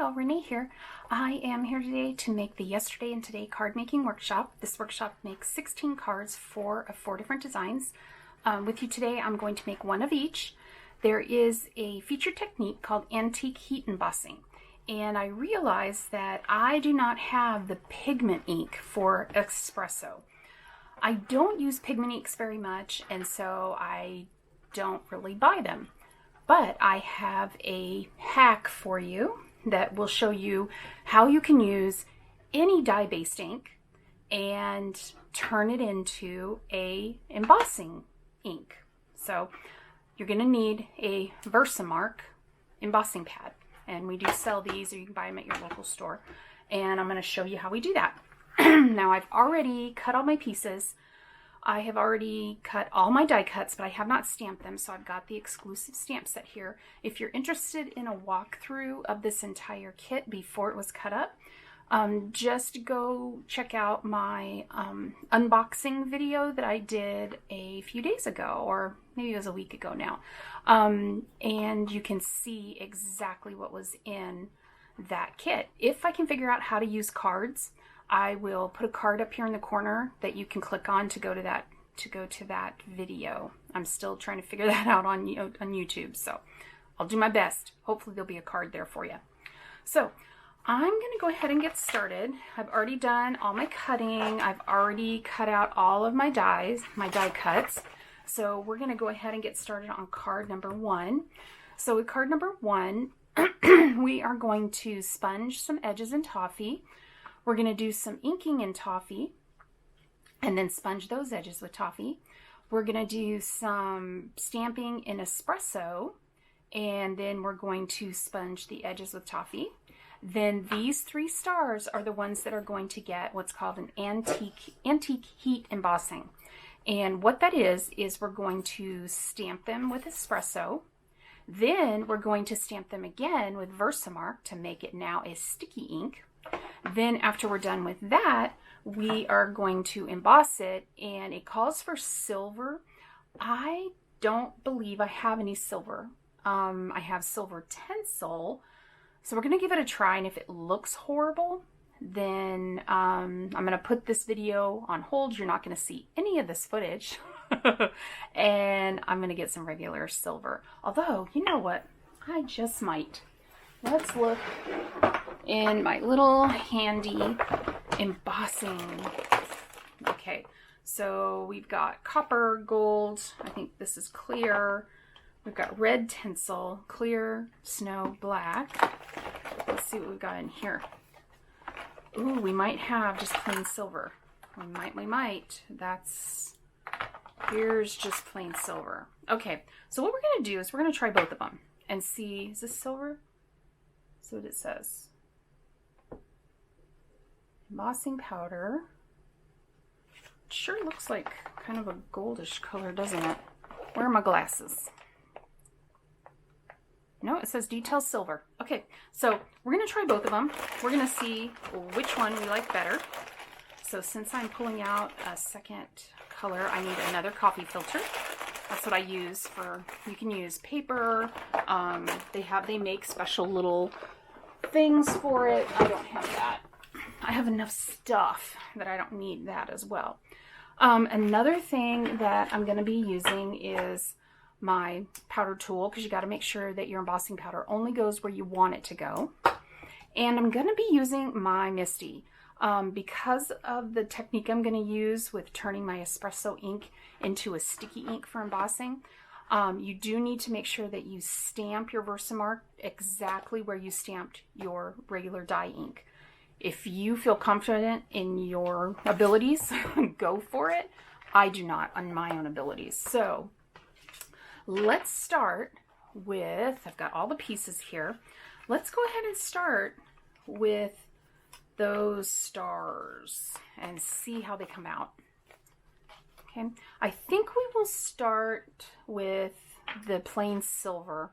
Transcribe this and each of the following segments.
Hi all, Renee here. I am here today to make the Yesterday and Today card making workshop. This workshop makes 16 cards for 4 different designs. With you today, I'm going to make one of each. There is a featured technique called antique heat embossing, and I realized that I do not have the pigment ink for espresso. I don't use pigment inks very much, and so I don't really buy them. But I have a hack for you that will show you how you can use any dye-based ink and turn it into a embossing ink. So you're going to need a Versamark embossing pad, and we do sell these, or you can buy them at your local store, and I'm going to show you how we do that. Now, I've already cut all my pieces. I have already cut all my die cuts, but I have not stamped them, so I've got the exclusive stamp set here. If you're interested in a walkthrough of this entire kit before it was cut up, just go check out my unboxing video that I did a few days ago, or maybe it was a week ago now. And you can see exactly what was in that kit. If I can figure out how to use cards, I will put a card up here in the corner that you can click on to go to that video. I'm still trying to figure that out on YouTube, so I'll do my best. Hopefully there'll be a card there for you. So I'm going to go ahead and get started. I've already done all my cutting. I've already cut out all of my die cuts. So we're going to go ahead and get started on card number 1. So with card number 1, we are going to sponge some edges in toffee. We're going to do some inking in toffee and then sponge those edges with toffee. We're going to do some stamping in espresso, and then we're going to sponge the edges with toffee. Then these 3 stars are the ones that are going to get what's called an antique heat embossing. And what that is we're going to stamp them with espresso. Then we're going to stamp them again with Versamark to make it now a sticky ink. Then after we're done with that, we are going to emboss it, and it calls for silver. I don't believe I have any silver. I have silver tinsel, so we're going to give it a try, and if it looks horrible, then I'm going to put this video on hold. You're not going to see any of this footage, and I'm going to get some regular silver. Although, you know what? I just might. Let's look in my little handy embossing. Okay, so we've got copper, gold, I think this is clear. We've got red tinsel, clear, snow, black. Let's see what we've got in here. Ooh, we might have just plain silver. We might. Here's just plain silver. Okay, so what we're going to do is we're going to try both of them and see, is this silver? See what it says. Embossing powder. It sure looks like kind of a goldish color, doesn't it? Where are my glasses? No, it says detail silver. Okay, so we're going to try both of them. We're going to see which one we like better. So since I'm pulling out a second color, I need another coffee filter. That's what I use for, you can use paper. They make special little things for it. I don't have that. I have enough stuff that I don't need that as well. Another thing that I'm going to be using is my powder tool, because you got to make sure that your embossing powder only goes where you want it to go. And I'm going to be using my Misty. Because of the technique I'm going to use with turning my espresso ink into a sticky ink for embossing, you do need to make sure that you stamp your Versamark exactly where you stamped your regular dye ink. If you feel confident in your abilities, go for it. I do not on my own abilities. So let's start with, I've got all the pieces here. Let's go ahead and start with those stars and see how they come out. Okay, I think we will start with the plain silver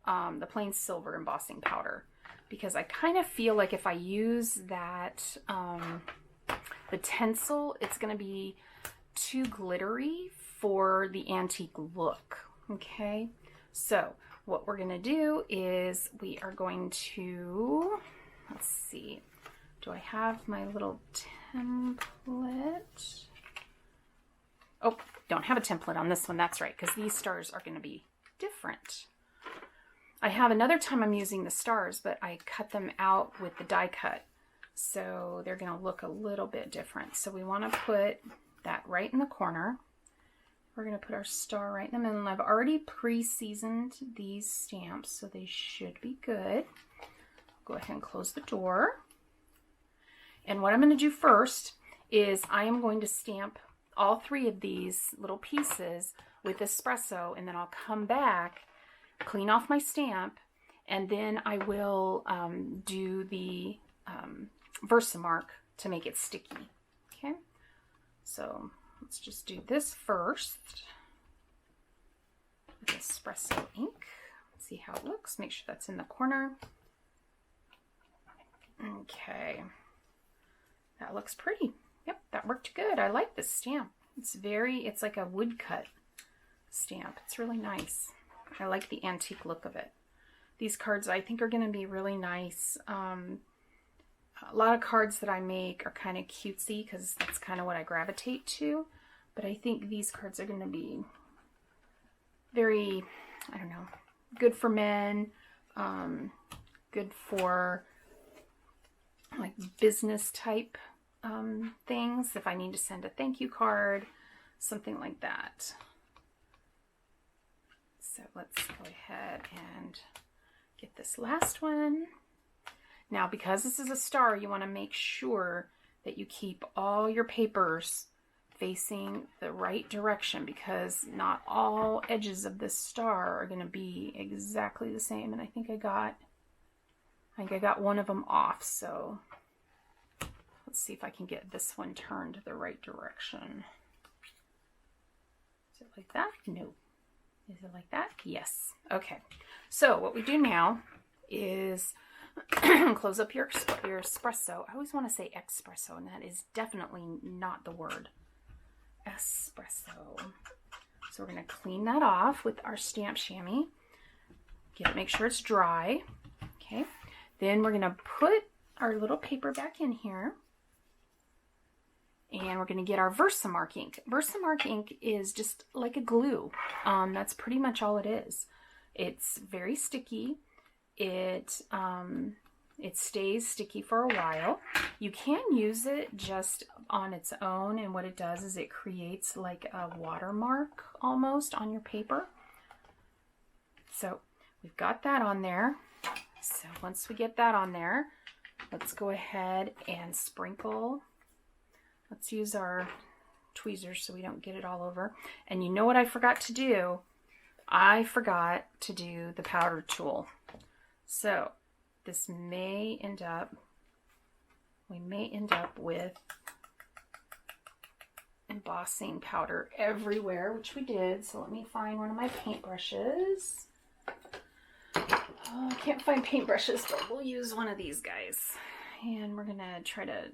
embossing powder, because I kind of feel like if I use that, the tinsel, it's going to be too glittery for the antique look. Okay, so what we're going to do is we are going to, let's see, do I have my little template? Oh, don't have a template on this one. That's right, because these stars are going to be different. I have another time I'm using the stars, but I cut them out with the die cut. So they're going to look a little bit different. So we want to put that right in the corner. We're going to put our star right in the middle. I've already pre-seasoned these stamps, so they should be good. Go ahead and close the door. And what I'm going to do first is I am going to stamp all 3 of these little pieces with espresso, and then I'll come back, clean off my stamp, and then I will do the Versamark to make it sticky. Okay, so let's just do this first with espresso ink. See how it looks. Make sure that's in the corner. Okay, that looks pretty. Yep, that worked good. I like this stamp. It's like a woodcut stamp. It's really nice. I like the antique look of it. These cards I think are going to be really nice. A lot of cards that I make are kind of cutesy because that's kind of what I gravitate to. But I think these cards are going to be very, I don't know, good for men, good for like business type things. If I need to send a thank you card, something like that. So let's go ahead and get this last one. Now, because this is a star, you want to make sure that you keep all your papers facing the right direction, because not all edges of this star are going to be exactly the same. And I think I got one of them off. So let's see if I can get this one turned the right direction. Is it like that? No. Is it like that? Yes. Okay. So what we do now is close up your espresso. I always want to say espresso, and that is definitely not the word. Espresso. So we're going to clean that off with our stamp chamois. Make sure it's dry. Okay. Then we're going to put our little paper back in here. And we're going to get our Versamark ink. Versamark ink is just like a glue. That's pretty much all it is. It's very sticky. It stays sticky for a while. You can use it just on its own, and what it does is it creates like a watermark almost on your paper. So we've got that on there. So once we get that on there, let's go ahead and sprinkle. Let's use our tweezers so we don't get it all over. And you know what I forgot to do? I forgot to do the powder tool. So this may end up, we may end up with embossing powder everywhere, which we did. So let me find one of my paintbrushes. Oh, I can't find paintbrushes, but we'll use one of these guys. And we're going to try to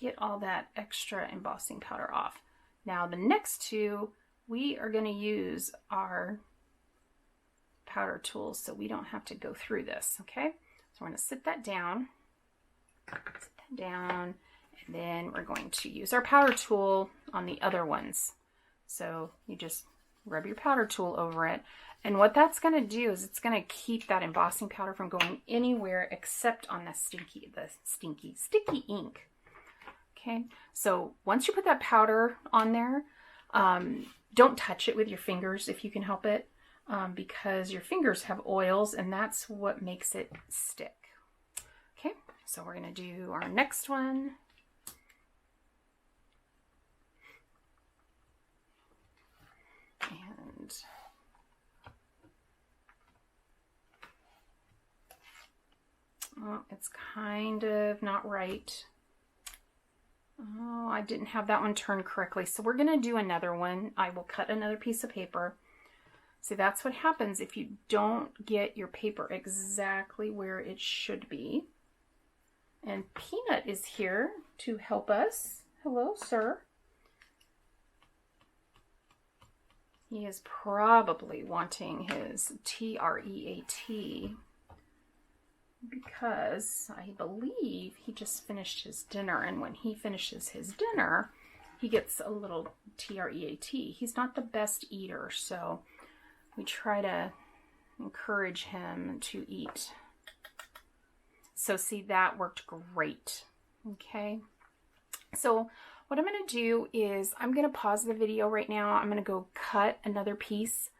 get all that extra embossing powder off. Now the next two, we are going to use our powder tools so we don't have to go through this, okay? So we're going to sit that down, and then we're going to use our powder tool on the other ones. So you just rub your powder tool over it, and what that's going to do is it's going to keep that embossing powder from going anywhere except on the sticky ink. Okay, so once you put that powder on there, don't touch it with your fingers if you can help it, because your fingers have oils and that's what makes it stick. Okay, so we're going to do our next one. And oh, it's kind of not right. Oh, I didn't have that one turned correctly. So we're going to do another one. I will cut another piece of paper. See, that's what happens if you don't get your paper exactly where it should be. And Peanut is here to help us. Hello, sir. He is probably wanting his TREAT because I believe he just finished his dinner, and when he finishes his dinner, he gets a little TREAT. He's not the best eater, so we try to encourage him to eat. So see, that worked great. Okay. So what I'm going to do is I'm going to pause the video right now. I'm going to go cut another piece.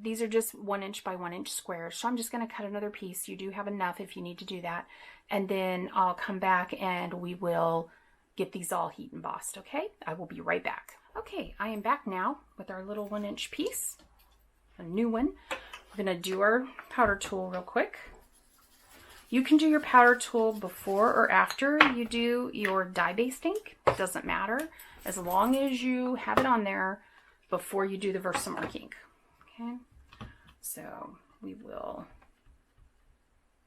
These are just 1 inch by 1 inch squares. So I'm just going to cut another piece. You do have enough if you need to do that. And then I'll come back and we will get these all heat embossed. Okay. I will be right back. Okay. I am back now with our little 1 inch piece, a new one. We're going to do our powder tool real quick. You can do your powder tool before or after you do your dye-based ink. It doesn't matter, as long as you have it on there before you do the Versamark ink. Okay, so we will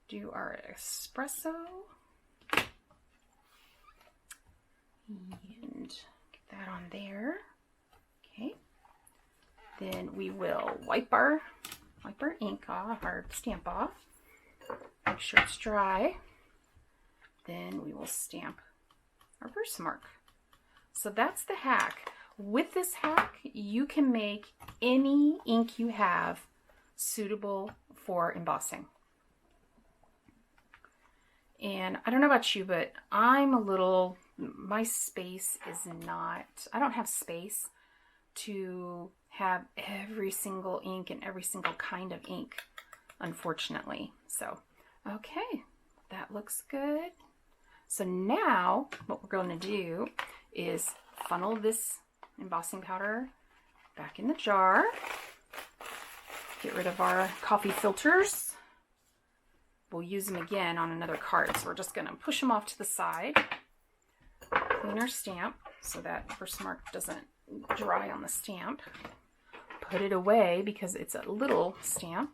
do our espresso and get that on there. Okay, then we will wipe our ink off, our stamp off. Make sure it's dry. Then we will stamp our Versamark. So that's the hack. With this hack, you can make any ink you have suitable for embossing. And I don't know about you, but my space is not, I don't have space to have every single ink and every single kind of ink, unfortunately. So, okay, that looks good. So now what we're going to do is funnel this embossing powder back in the jar. Get rid of our coffee filters. We'll use them again on another card. So we're just going to push them off to the side. Clean our stamp so that Versamark doesn't dry on the stamp. Put it away because it's a little stamp.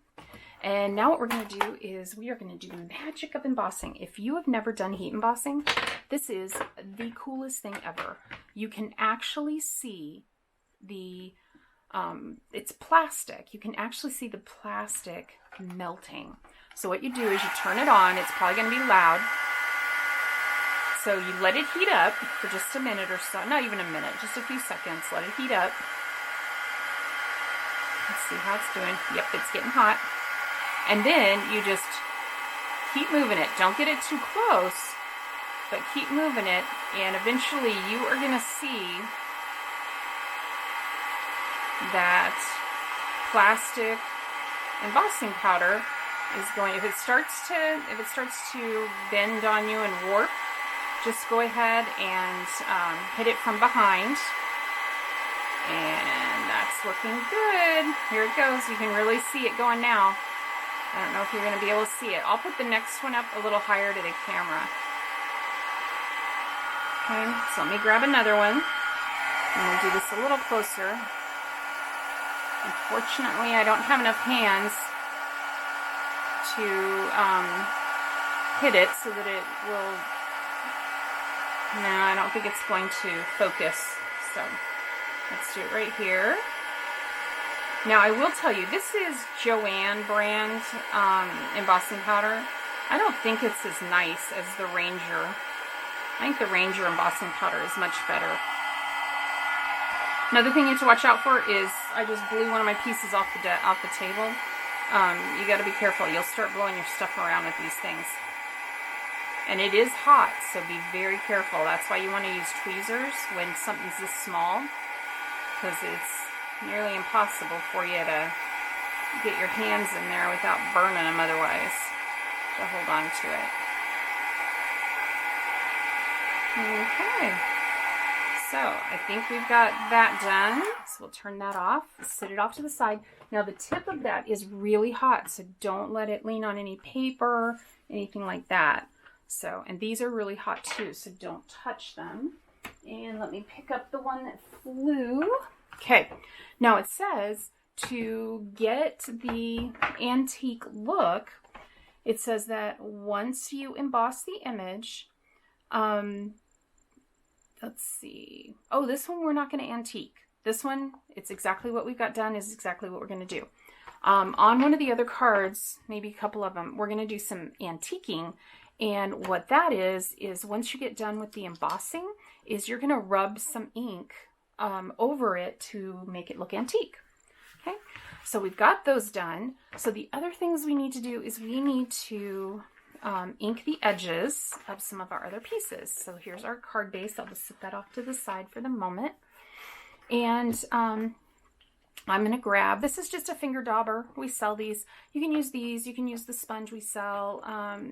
And now what we're going to do is we are going to do the magic of embossing. If you have never done heat embossing, this is the coolest thing ever. You can actually see the, it's plastic. You can actually see the plastic melting. So what you do is you turn it on. It's probably going to be loud. So you let it heat up for just a minute or so. Not even a minute, just a few seconds. Let it heat up. Let's see how it's doing. Yep, it's getting hot. And then you just keep moving it. Don't get it too close, but keep moving it. And eventually you are going to see that plastic embossing powder is going, if it starts to bend on you and warp, just go ahead and hit it from behind. And that's looking good. Here it goes. You can really see it going now. I don't know if you're going to be able to see it. I'll put the next one up a little higher to the camera. Okay, so let me grab another one. And we'll do this a little closer. Unfortunately, I don't have enough hands to hit it so that it will... No, I don't think it's going to focus. So let's do it right here. Now, I will tell you, this is Joanne brand embossing powder. I don't think it's as nice as the Ranger. I think the Ranger embossing powder is much better. Another thing you have to watch out for is I just blew one of my pieces off the table. You got to be careful. You'll start blowing your stuff around with these things. And it is hot, so be very careful. That's why you want to use tweezers when something's this small, because it's nearly impossible for you to get your hands in there without burning them otherwise. So hold on to it. Okay. So I think we've got that done. So we'll turn that off, set it off to the side. Now the tip of that is really hot, so don't let it lean on any paper, anything like that. So, and these are really hot too, so don't touch them. And let me pick up the one that flew. Okay, now it says to get the antique look, it says that once you emboss the image, let's see. Oh, this one we're not going to antique. This one, it's exactly what we've got done is exactly what we're going to do. On one of the other cards, maybe a couple of them, we're going to do some antiquing. And what that is once you get done with the embossing, is you're going to rub some ink over it to make it look antique. Okay, so we've got those done. So the other things we need to do is we need to ink the edges of some of our other pieces. So here's our card base. I'll just set that off to the side for the moment. And I'm going to grab, this is just a finger dauber. We sell these. You can use these. You can use the sponge we sell.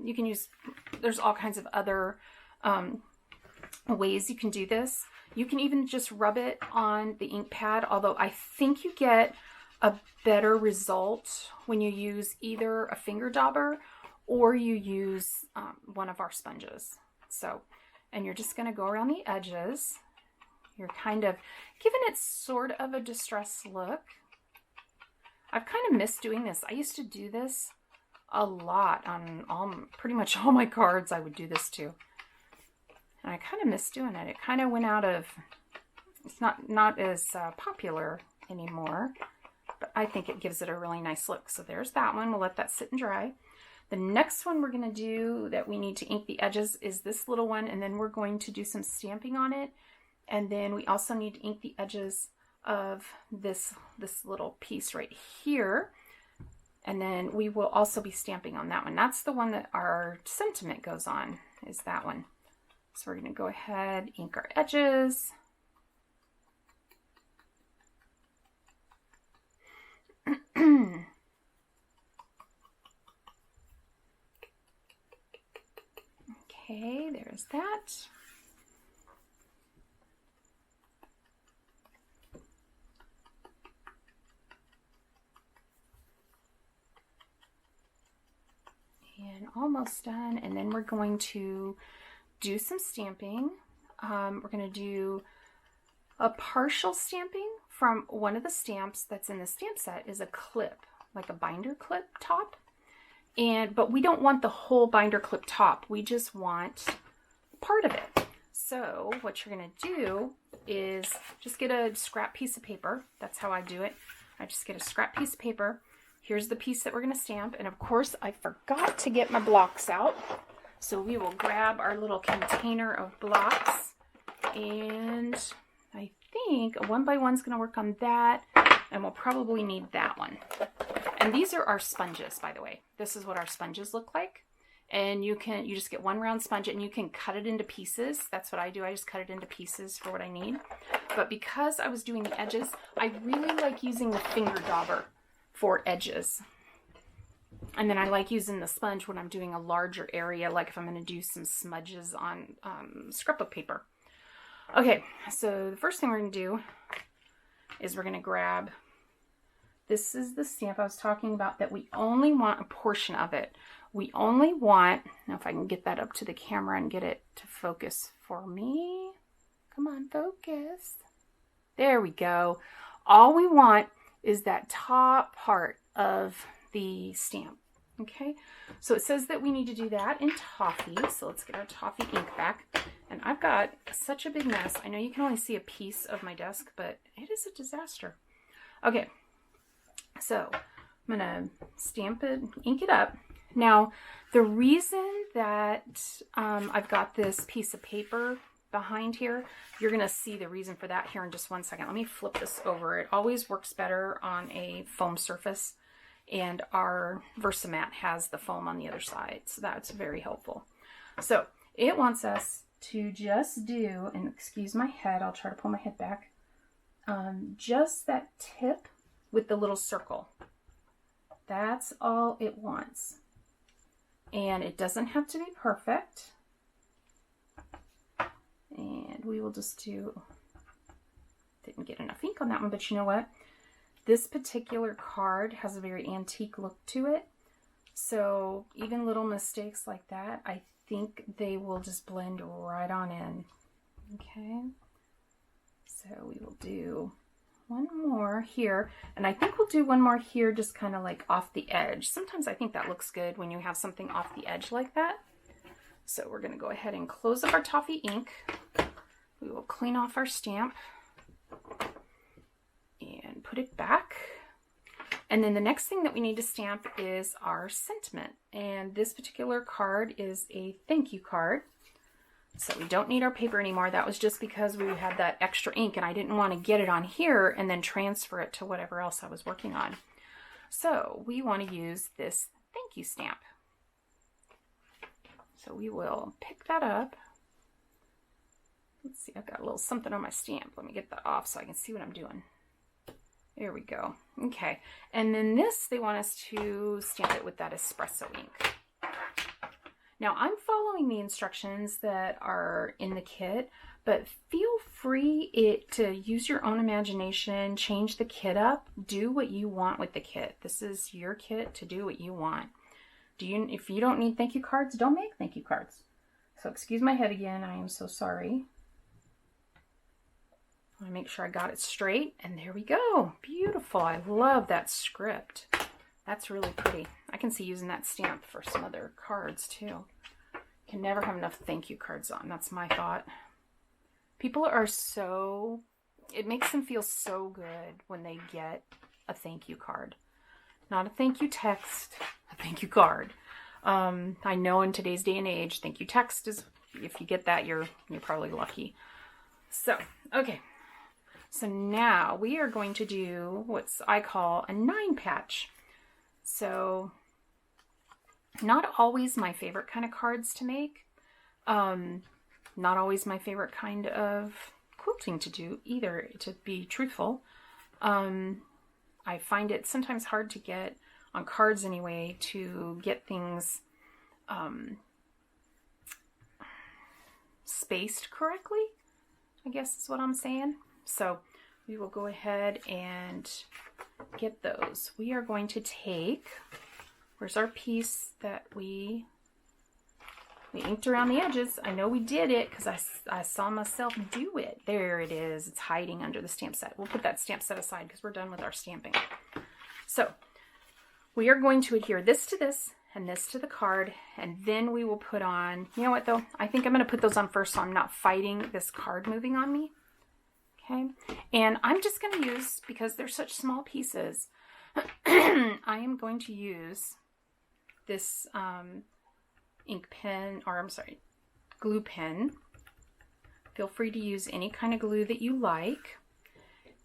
You can use, there's all kinds of other ways you can do this. You can even just rub it on the ink pad, although I think you get a better result when you use either a finger dauber or you use one of our sponges. So, and you're just going to go around the edges. You're kind of giving it sort of a distressed look. I've kind of missed doing this. I used to do this a lot on pretty much all my cards. I would do this too. And I kind of miss doing it. It kind of went out of, it's not as popular anymore, but I think it gives it a really nice look. So there's that one. We'll let that sit and dry. The next one we're going to do that we need to ink the edges is this little one, and then we're going to do some stamping on it. And then we also need to ink the edges of this little piece right here. And then we will also be stamping on that one. That's the one that our sentiment goes on, is that one. So we're going to go ahead, ink our edges. Okay, there's that. And almost done. And then we're going to do some stamping. We're going to do a partial stamping from one of the stamps that's in the stamp set is a clip, like a binder clip top. But we don't want the whole binder clip top. We just want part of it. So what you're going to do is just get a scrap piece of paper. That's how I do it. I just get a scrap piece of paper. Here's the piece that we're going to stamp. And of course, I forgot to get my blocks out. So we will grab our little container of blocks. And I think a 1x1 is going to work on that. And we'll probably need that one. And these are our sponges, by the way. This is what our sponges look like. And you just get one round sponge and you can cut it into pieces. That's what I do. I just cut it into pieces for what I need. But because I was doing the edges, I really like using the finger dauber for edges. And then I like using the sponge when I'm doing a larger area, like if I'm going to do some smudges on scrapbook paper. Okay, so the first thing we're going to do is we're going to grab, this is the stamp I was talking about that we only want a portion of it. We only want, now if I can get that up to the camera and get it to focus for me. Come on, focus. There we go. All we want is that top part of the stamp. Okay, so it says that we need to do that in toffee. So let's get our toffee ink back. And I've got such a big mess. I know you can only see a piece of my desk, but it is a disaster. Okay, so I'm gonna stamp it, ink it up. Now, the reason that I've got this piece of paper behind here, you're gonna see the reason for that here in just one second. Let me flip this over. It always works better on a foam surface, and our Versamat has the foam on the other side, so that's very helpful. So it wants us to just do, and excuse my head, I'll try to pull my head back, just that tip with the little circle. That's all it wants. And it doesn't have to be perfect. And we will just do, didn't get enough ink on that one, but you know what? This particular card has a very antique look to it. So even little mistakes like that, I think they will just blend right on in. Okay. So we will do one more here, and I think we'll do one more here just kind of like off the edge. Sometimes I think that looks good when you have something off the edge like that. So we're going to go ahead and close up our toffee ink. We will clean off our stamp. and put it back. And then the next thing that we need to stamp is our sentiment. And this particular card is a thank you card. So we don't need our paper anymore. That was just because we had that extra ink and I didn't want to get it on here and then transfer it to whatever else I was working on. So we want to use this thank you stamp. So we will pick that up. Let's see, I've got a little something on my stamp. Let me get that off so I can see what I'm doing. There we go. Okay, and then this, they want us to stamp it with that espresso ink. Now I'm following the instructions that are in the kit, but feel free to use your own imagination, change the kit up, do what you want with the kit. This is your kit to do what you want. If you don't need thank you cards, don't make thank you cards. So excuse my head again, I am so sorry. I want to make sure I got it straight, and there we go. Beautiful. I love that script. That's really pretty. I can see using that stamp for some other cards too. Can never have enough thank you cards on. That's my thought. People are so, it makes them feel so good when they get a thank you card. Not a thank you text, a thank you card. I know in today's day and age, thank you text is, if you get that, you're probably lucky. So, okay. So now we are going to do what I call a 9 patch. So not always my favorite kind of cards to make. Not always my favorite kind of quilting to do either, to be truthful. I find it sometimes hard to get on cards anyway, to get things spaced correctly, I guess is what I'm saying. So we will go ahead and get those. We are going to take, where's our piece that we inked around the edges. I know we did it because I saw myself do it. There it is. It's hiding under the stamp set. We'll put that stamp set aside because we're done with our stamping. So we are going to adhere this to this and this to the card, and then we will put on, you know what though? I think I'm going to put those on first so I'm not fighting this card moving on me. Okay, and I'm just going to use, because they're such small pieces, I am going to use this ink pen, or I'm sorry, glue pen. Feel free to use any kind of glue that you like.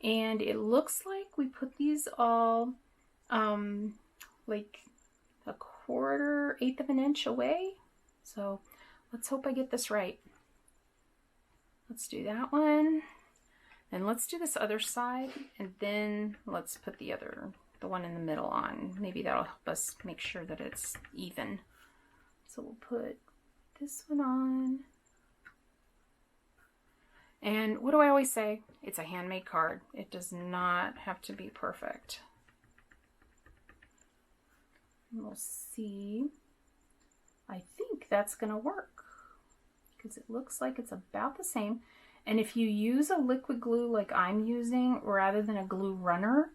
And it looks like we put these all like a 1/4 of an inch away. So let's hope I get this right. Let's do that one. And let's do this other side, and then let's put the one in the middle on. Maybe that'll help us make sure that it's even. So we'll put this one on. And what do I always say? It's a handmade card. It does not have to be perfect. And we'll see. I think that's going to work because it looks like it's about the same. And if you use a liquid glue like I'm using, rather than a glue runner,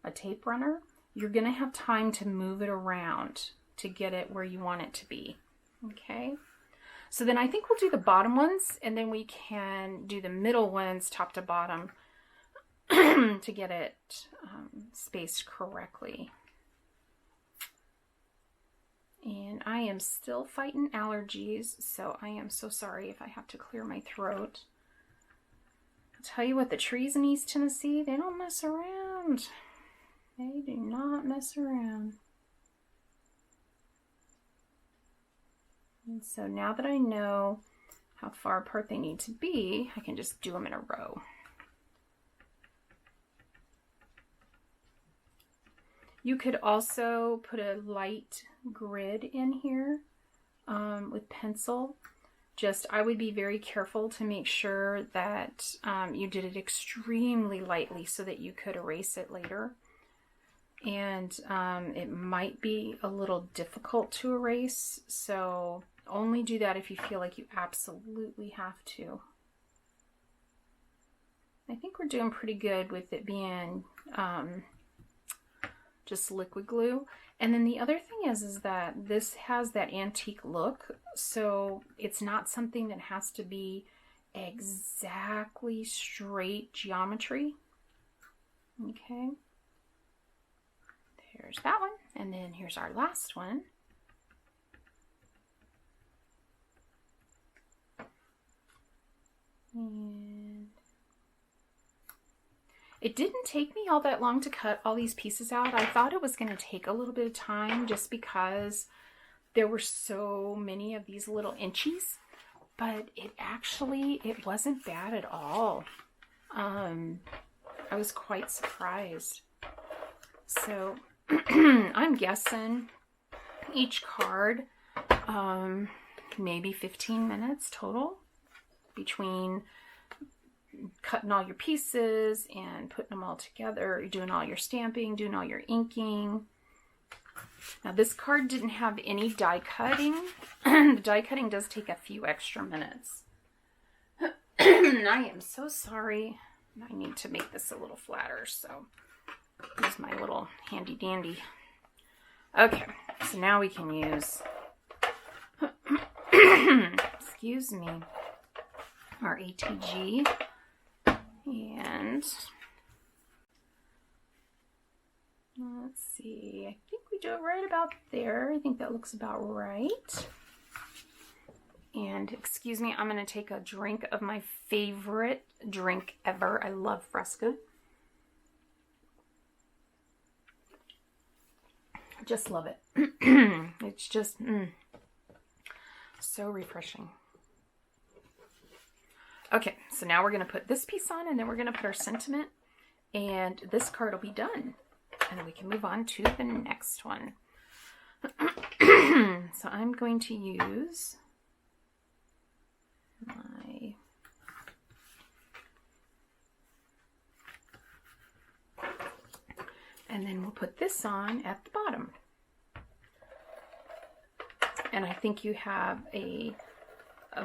a tape runner, you're going to have time to move it around to get it where you want it to be. Okay? So then I think we'll do the bottom ones, and then we can do the middle ones top to bottom to get it spaced correctly. And I am still fighting allergies, so I am so sorry if I have to clear my throat. Tell you what, the trees in East Tennessee, they don't mess around. They do not mess around. And so now that I know how far apart they need to be, I can just do them in a row. You could also put a light grid in here with pencil. Just, I would be very careful to make sure that you did it extremely lightly so that you could erase it later. And it might be a little difficult to erase, so only do that if you feel like you absolutely have to. I think we're doing pretty good with it being just liquid glue. And then the other thing is that this has that antique look, so it's not something that has to be exactly straight geometry. Okay. There's that one. And then here's our last one. And it didn't take me all that long to cut all these pieces out. I thought it was going to take a little bit of time just because there were so many of these little inchies, but it wasn't bad at all. I was quite surprised. So I'm guessing each card, maybe 15 minutes total between cutting all your pieces and putting them all together, doing all your stamping, doing all your inking. Now this card didn't have any die cutting. The die cutting does take a few extra minutes. I am so sorry. I need to make this a little flatter, so here's my little handy dandy. Okay, so now we can use, excuse me, our ATG, and let's see, I think we do it right about there. I think that looks about right. And excuse me, I'm going to take a drink of my favorite drink ever. I love Fresca. I just love it. It's just so refreshing. Okay, so now we're going to put this piece on, and then we're going to put our sentiment, and this card will be done. And then we can move on to the next one. So I'm going to use my and then we'll put this on at the bottom. And I think you have a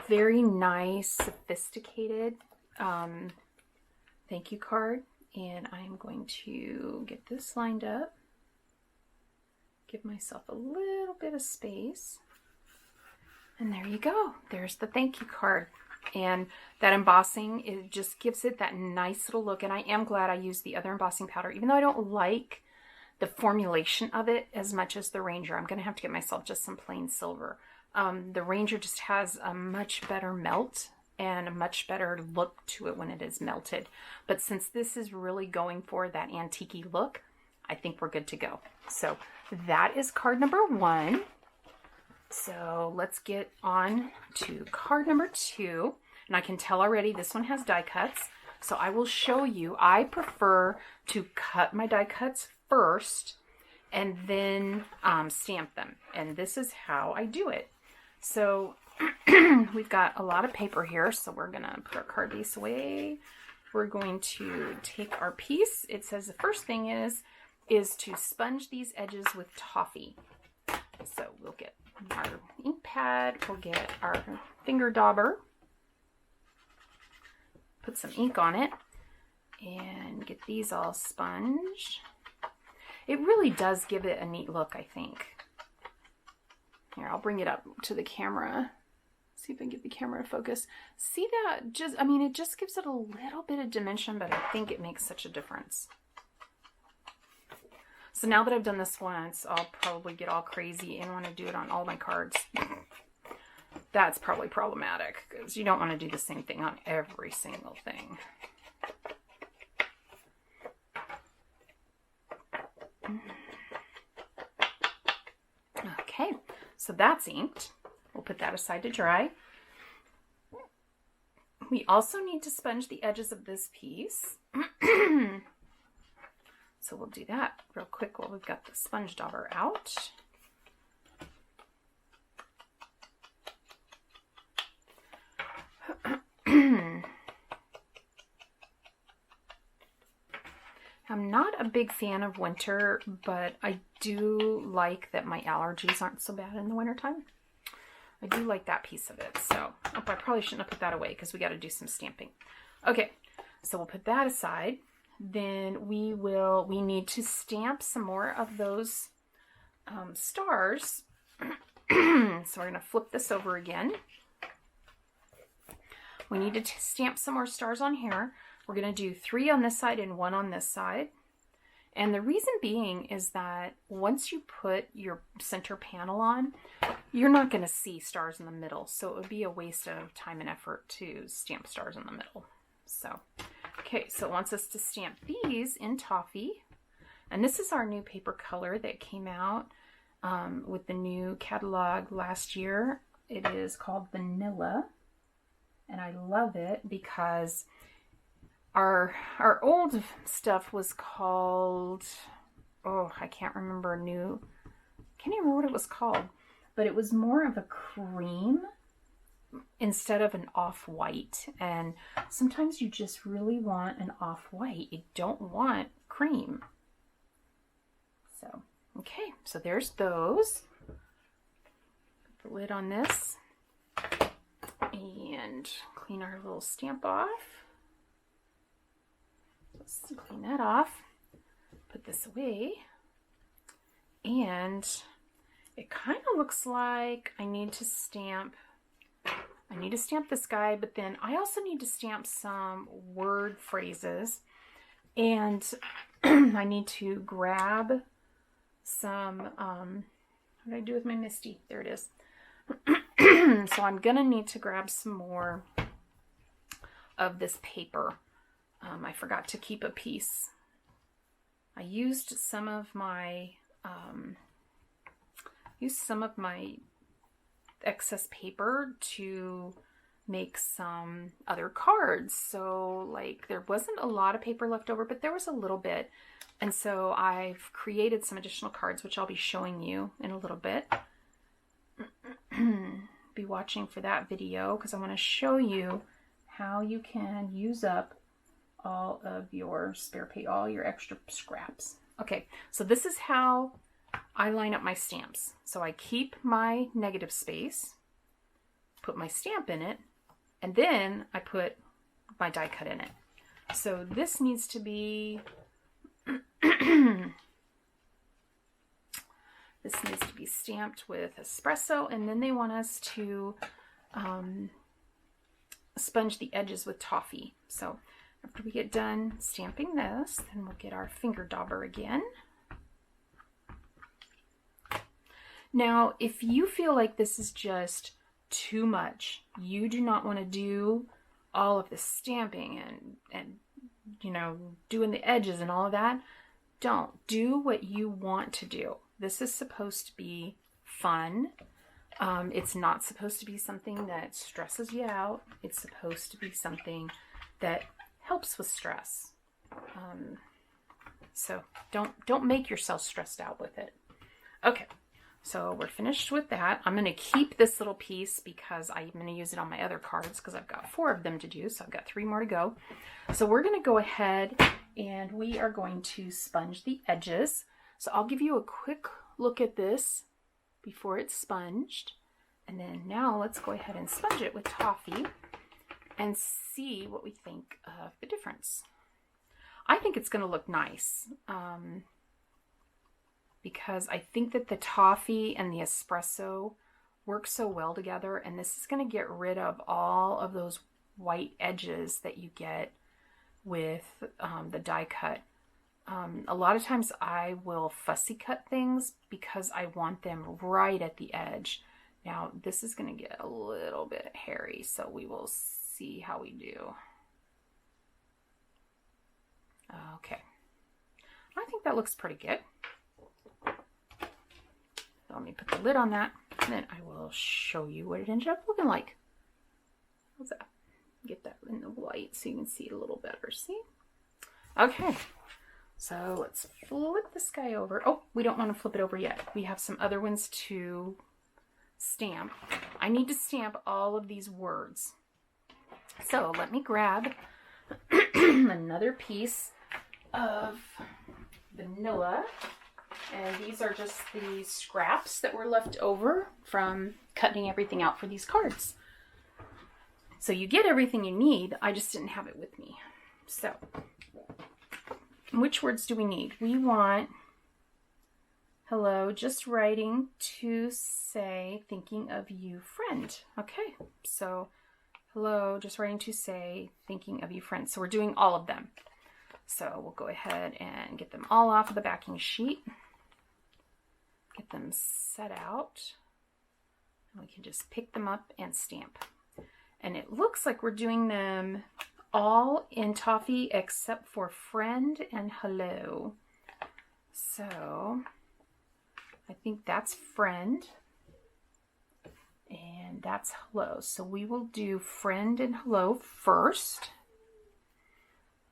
very nice, sophisticated thank you card. And I'm going to get this lined up, give myself a little bit of space, and there you go. There's the thank you card. And that embossing, it just gives it that nice little look. And I am glad I used the other embossing powder, even though I don't like the formulation of it as much as the Ranger. I'm going to have to get myself just some plain silver. The Ranger just has a much better melt and a much better look to it when it is melted. But since this is really going for that antique-y look, I think we're good to go. So that is card number 1. So let's get on to card number 2. And I can tell already this one has die cuts. So I will show you. I prefer to cut my die cuts first and then stamp them. And this is how I do it. So we've got a lot of paper here, so we're going to put our card base away. We're going to take our piece. It says the first thing is to sponge these edges with toffee. So we'll get our ink pad, we'll get our finger dauber, put some ink on it, and get these all sponged. It really does give it a neat look, I think. Here, I'll bring it up to the camera. See if I can get the camera to focus. See that? It just gives it a little bit of dimension, but I think it makes such a difference. So now that I've done this once, I'll probably get all crazy and want to do it on all my cards. That's probably problematic because you don't want to do the same thing on every single thing. Okay, so that's inked. We'll put that aside to dry. We also need to sponge the edges of this piece. So we'll do that real quick while we've got the sponge dauber out. I'm not a big fan of winter, but I do like that my allergies aren't so bad in the wintertime. I do like that piece of it. So I probably shouldn't have put that away because we got to do some stamping. Okay, so we'll put that aside. Then we need to stamp some more of those stars. So we're going to flip this over again. We need to stamp some more stars on here. We're going to do 3 on this side and 1 on this side. And the reason being is that once you put your center panel on, you're not going to see stars in the middle. So it would be a waste of time and effort to stamp stars in the middle. So, okay, so it wants us to stamp these in toffee. And this is our new paper color that came out with the new catalog last year. It is called Vanilla. And I love it because our old stuff was called, oh, I can't remember can't even remember what it was called, but it was more of a cream instead of an off-white. And sometimes you just really want an off-white. You don't want cream. So, okay, so there's those. Put the lid on this and clean our little stamp off. Let's clean that off, put this away, and it kind of looks like I need to stamp this guy, but then I also need to stamp some word phrases, and I need to grab some, what did I do with my Misty? There it is. So I'm gonna need to grab some more of this paper. I forgot to keep a piece. I used some of my excess paper to make some other cards. So like there wasn't a lot of paper left over, but there was a little bit. And so I've created some additional cards, which I'll be showing you in a little bit. Be watching for that video because I want to show you how you can use up all of your spare paper, all your extra scraps. Okay, so this is how I line up my stamps. So I keep my negative space, put my stamp in it, and then I put my die cut in it. So this needs to be this needs to be stamped with espresso, and then they want us to sponge the edges with toffee. So after we get done stamping this, then we'll get our finger dauber again. Now, if you feel like this is just too much, you do not want to do all of the stamping and you know, doing the edges and all of that, don't. Do what you want to do. This is supposed to be fun. It's not supposed to be something that stresses you out. It's supposed to be something that helps with stress. So don't make yourself stressed out with it. Okay, so we're finished with that. I'm going to keep this little piece because I'm going to use it on my other cards because I've got 4 of them to do, so I've got 3 more to go. So we're going to go ahead and we are going to sponge the edges. So I'll give you a quick look at this before it's sponged. And then now let's go ahead and sponge it with toffee and see what we think of the difference. I think it's going to look nice because I think that the toffee and the espresso work so well together, and this is going to get rid of all of those white edges that you get with the die cut. A lot of times I will fussy cut things because I want them right at the edge. Now this is going to get a little bit hairy, so we will see how we do. Okay, I think that looks pretty good. So let me put the lid on that, and then I will show you what it ended up looking like. How's that? Get that in the light so you can see it a little better. See? Okay, so let's flip this guy over. Oh, we don't want to flip it over yet. We have some other ones to stamp. I need to stamp all of these words. So let me grab another piece of vanilla. And these are just the scraps that were left over from cutting everything out for these cards. So you get everything you need. I just didn't have it with me. So which words do we need? We want hello, just writing to say thinking of you, friend. Okay, so hello, just writing to say thinking of you, friend. So we're doing all of them. So we'll go ahead and get them all off of the backing sheet. Get them set out. And we can just pick them up and stamp. And it looks like we're doing them all in toffee except for friend and hello. So I think that's friend and that's hello. So we will do friend and hello first.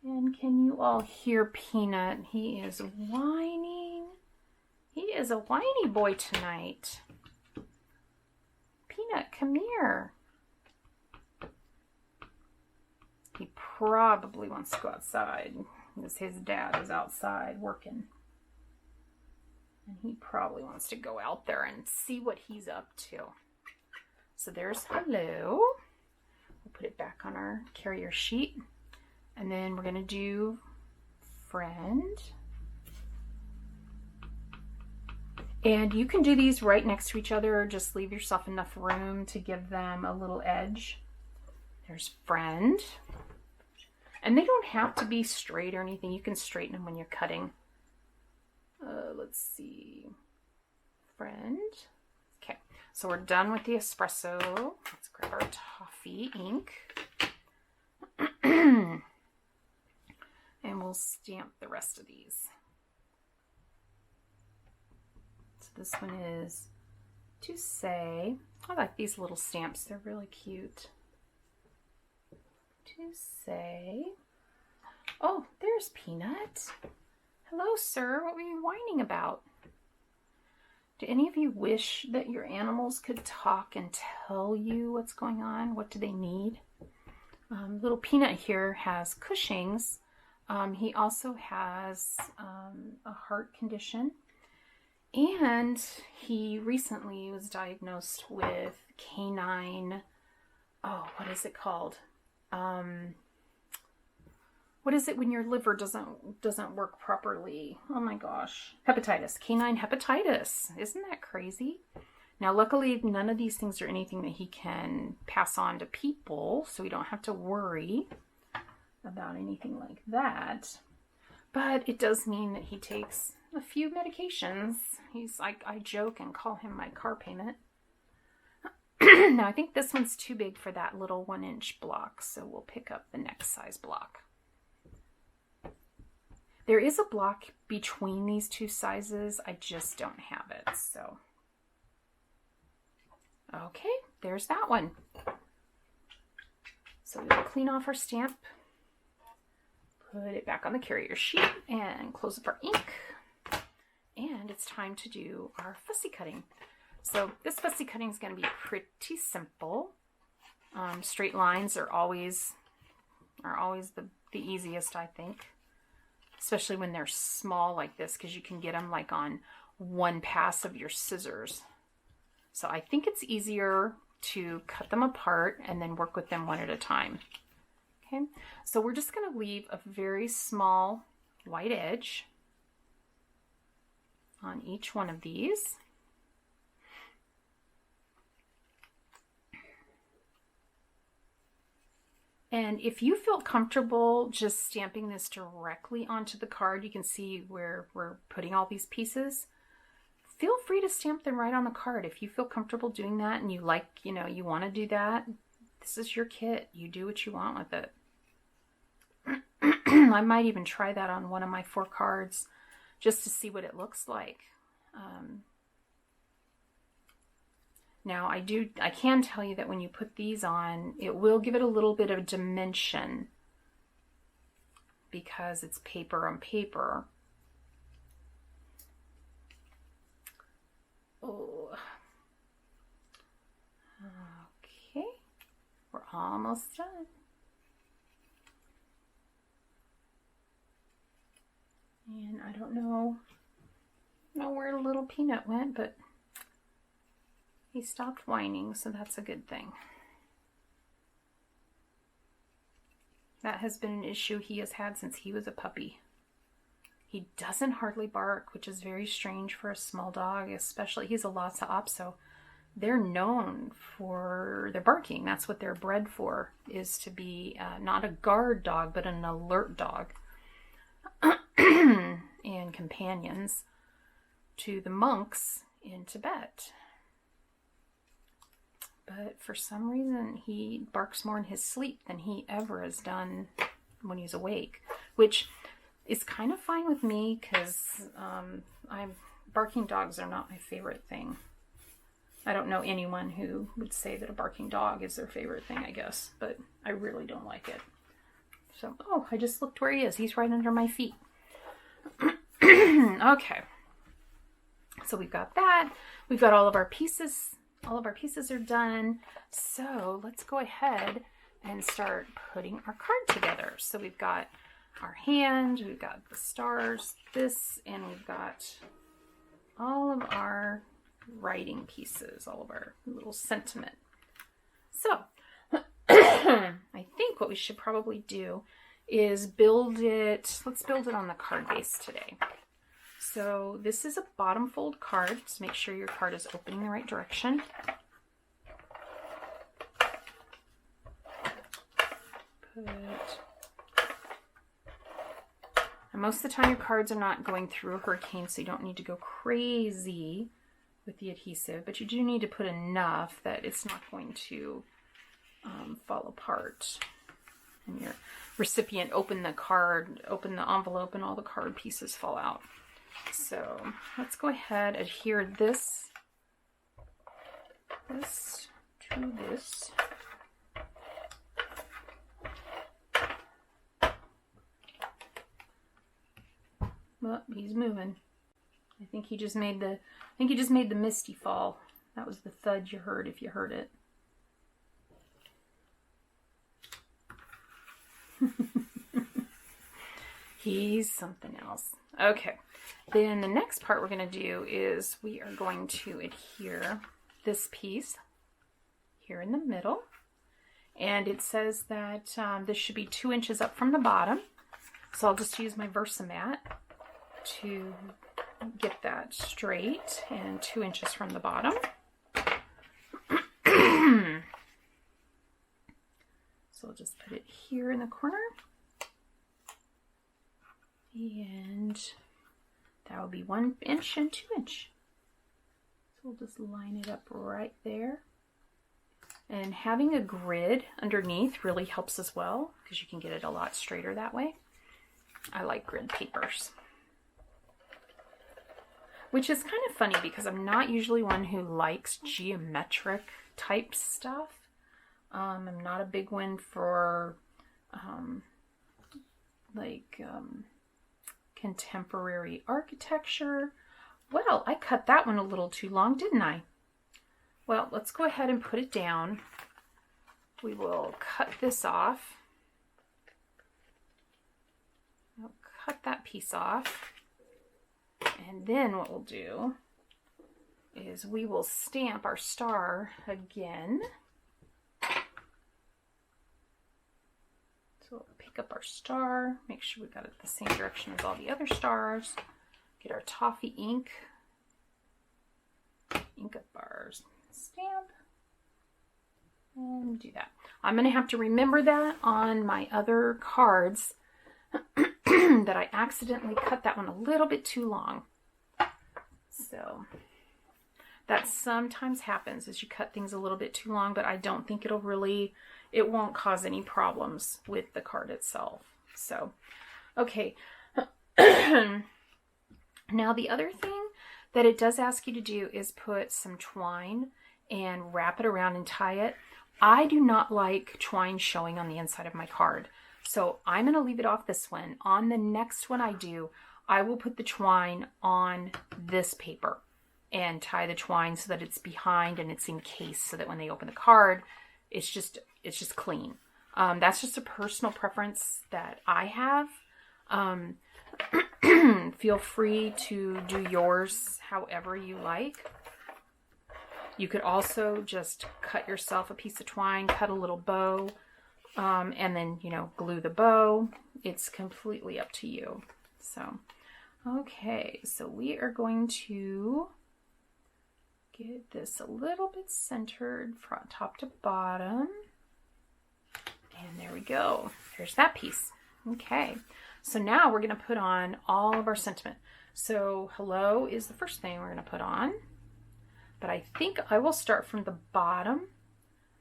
And can you all hear Peanut? He is whining. He is a whiny boy tonight. Peanut, come here. He probably wants to go outside because his dad is outside working. And he probably wants to go out there and see what he's up to. So there's hello. We'll put it back on our carrier sheet. And then we're going to do friend. And you can do these right next to each other, or just leave yourself enough room to give them a little edge. There's friend. And they don't have to be straight or anything. You can straighten them when you're cutting. Let's see. Friend. Okay, so we're done with the espresso. Let's grab our toffee ink. And we'll stamp the rest of these. So this one is to say, I like these little stamps. They're really cute. To say, oh, there's Peanut. Hello, sir. What were you whining about? Do any of you wish that your animals could talk and tell you what's going on? What do they need? Little Peanut here has Cushing's. He also has a heart condition. And he recently was diagnosed with canine, oh, what is it called? What is it when your liver doesn't work properly? Oh my gosh. Hepatitis. Canine hepatitis. Isn't that crazy? Now, luckily, none of these things are anything that he can pass on to people, so we don't have to worry about anything like that. But it does mean that he takes a few medications. He's like, I joke and call him my car payment. Now, I think this one's too big for that little 1-inch block, so we'll pick up the next size block. There is a block between these two sizes. I just don't have it, so. Okay, there's that one. So we'll clean off our stamp, put it back on the carrier sheet, and close up our ink. And it's time to do our fussy cutting. So this fussy cutting is going to be pretty simple. Straight lines are always the easiest, I think. Especially when they're small like this, because you can get them like on one pass of your scissors. So I think it's easier to cut them apart and then work with them one at a time. Okay, so we're just going to leave a very small white edge on each one of these. And if you feel comfortable just stamping this directly onto the card, you can see where we're putting all these pieces. Feel free to stamp them right on the card. If you feel comfortable doing that and you like, you want to do that, this is your kit. You do what you want with it. I might even try that on one of my 4 cards just to see what it looks like. Now I can tell you that when you put these on, it will give it a little bit of dimension because it's paper on paper. Oh. Okay, we're almost done. And I don't know where little Peanut went, but he stopped whining, so that's a good thing. That has been an issue he has had since he was a puppy. He doesn't hardly bark, which is very strange for a small dog, especially he's a Lhasa Apso. They're known for their barking. That's what they're bred for, is to be not a guard dog, but an alert dog. and companions to the monks in Tibet. But for some reason, he barks more in his sleep than he ever has done when he's awake, which is kind of fine with me because barking dogs are not my favorite thing. I don't know anyone who would say that a barking dog is their favorite thing, I guess, but I really don't like it. So, oh, I just looked where he is. He's right under my feet. Okay. So we've got that. We've got all of our pieces. All of our pieces are done. So let's go ahead and start putting our card together. So we've got our hand, we've got the stars, this, and we've got all of our writing pieces, all of our little sentiment. So I think what we should probably do is build it. Let's build it on the card base today. So this is a bottom fold card, so make sure your card is opening the right direction. And most of the time your cards are not going through a hurricane, so you don't need to go crazy with the adhesive, but you do need to put enough that it's not going to fall apart. And your recipient open the card, open the envelope, and all the card pieces fall out. So let's go ahead, adhere this to this. Well, he's moving. I think he just made the misty fall. That was the thud you heard if you heard it. He's something else. Okay. Then the next part we're going to do is we are going to adhere this piece here in the middle. And it says that this should be 2 inches up from the bottom. So I'll just use my Versamat to get that straight and 2 inches from the bottom. So I'll just put it here in the corner. And that will be 1 inch and 2 inch. So we'll just line it up right there. And having a grid underneath really helps as well because you can get it a lot straighter that way. I like grid papers. Which is kind of funny because I'm not usually one who likes geometric type stuff. I'm not a big one for contemporary architecture. Well, I cut that one a little too long, didn't I? Well, let's go ahead and put it down. We will cut this off. I'll cut that piece off. And then what we'll do is we will stamp our star again. So we'll pick up our star, make sure we got it the same direction as all the other stars. Get our toffee ink up our stamp, and do that. I'm going to have to remember that on my other cards that I accidentally cut that one a little bit too long. So that sometimes happens as you cut things a little bit too long, but I don't think it won't cause any problems with the card itself. So, okay. Now the other thing that it does ask you to do is put some twine and wrap it around and tie it. I do not like twine showing on the inside of my card. So I'm going to leave it off this one. On the next one I do, I will put the twine on this paper and tie the twine so that it's behind and it's encased so that when they open the card, it's just clean. That's just a personal preference that I have. Feel free to do yours however you like. You could also just cut yourself a piece of twine, cut a little bow, and then, glue the bow. It's completely up to you. So, okay, so we are going to get this a little bit centered from top to bottom. And there we go. There's that piece. Okay, So now we're going to put on all of our sentiment. So hello is the first thing we're going to put on, but I think I will start from the bottom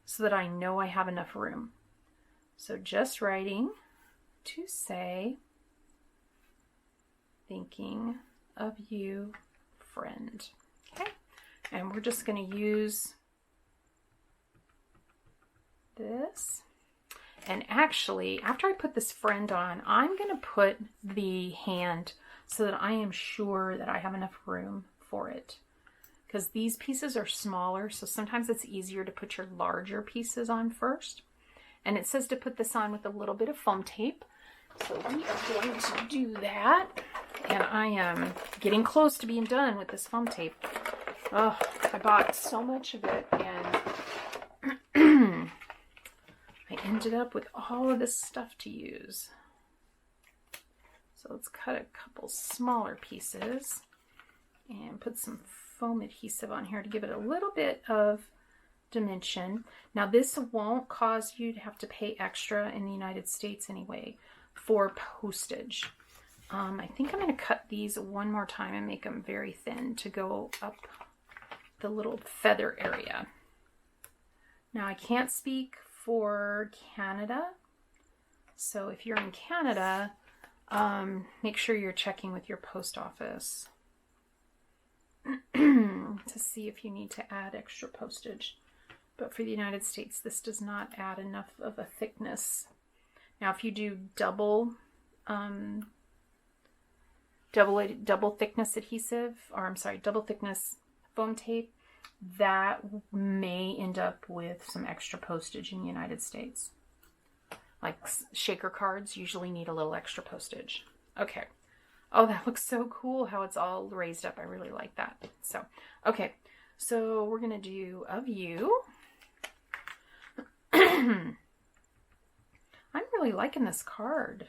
so that I know I have enough room. So just writing to say, thinking of you, friend. Okay, and we're just going to use this. And actually, after I put this friend on, I'm going to put the hand so that I am sure that I have enough room for it. Because these pieces are smaller, so sometimes it's easier to put your larger pieces on first. And it says to put this on with a little bit of foam tape. So we are going to do that. And I am getting close to being done with this foam tape. Oh, I bought so much of it, and I ended up with all of this stuff to use. So let's cut a couple smaller pieces and put some foam adhesive on here to give it a little bit of dimension. Now this won't cause you to have to pay extra in the United States anyway for postage. I think I'm going to cut these one more time and make them very thin to go up the little feather area. Now I can't speak for Canada, so if you're in Canada, make sure you're checking with your post office to see if you need to add extra postage. But for the United States, this does not add enough of a thickness. Now if you do double thickness adhesive, or I'm sorry, double thickness foam tape, that may end up with some extra postage in the United States. Like shaker cards usually need a little extra postage. Okay. Oh, that looks so cool how it's all raised up. I really like that. So, okay. So we're going to do of you. I'm really liking this card.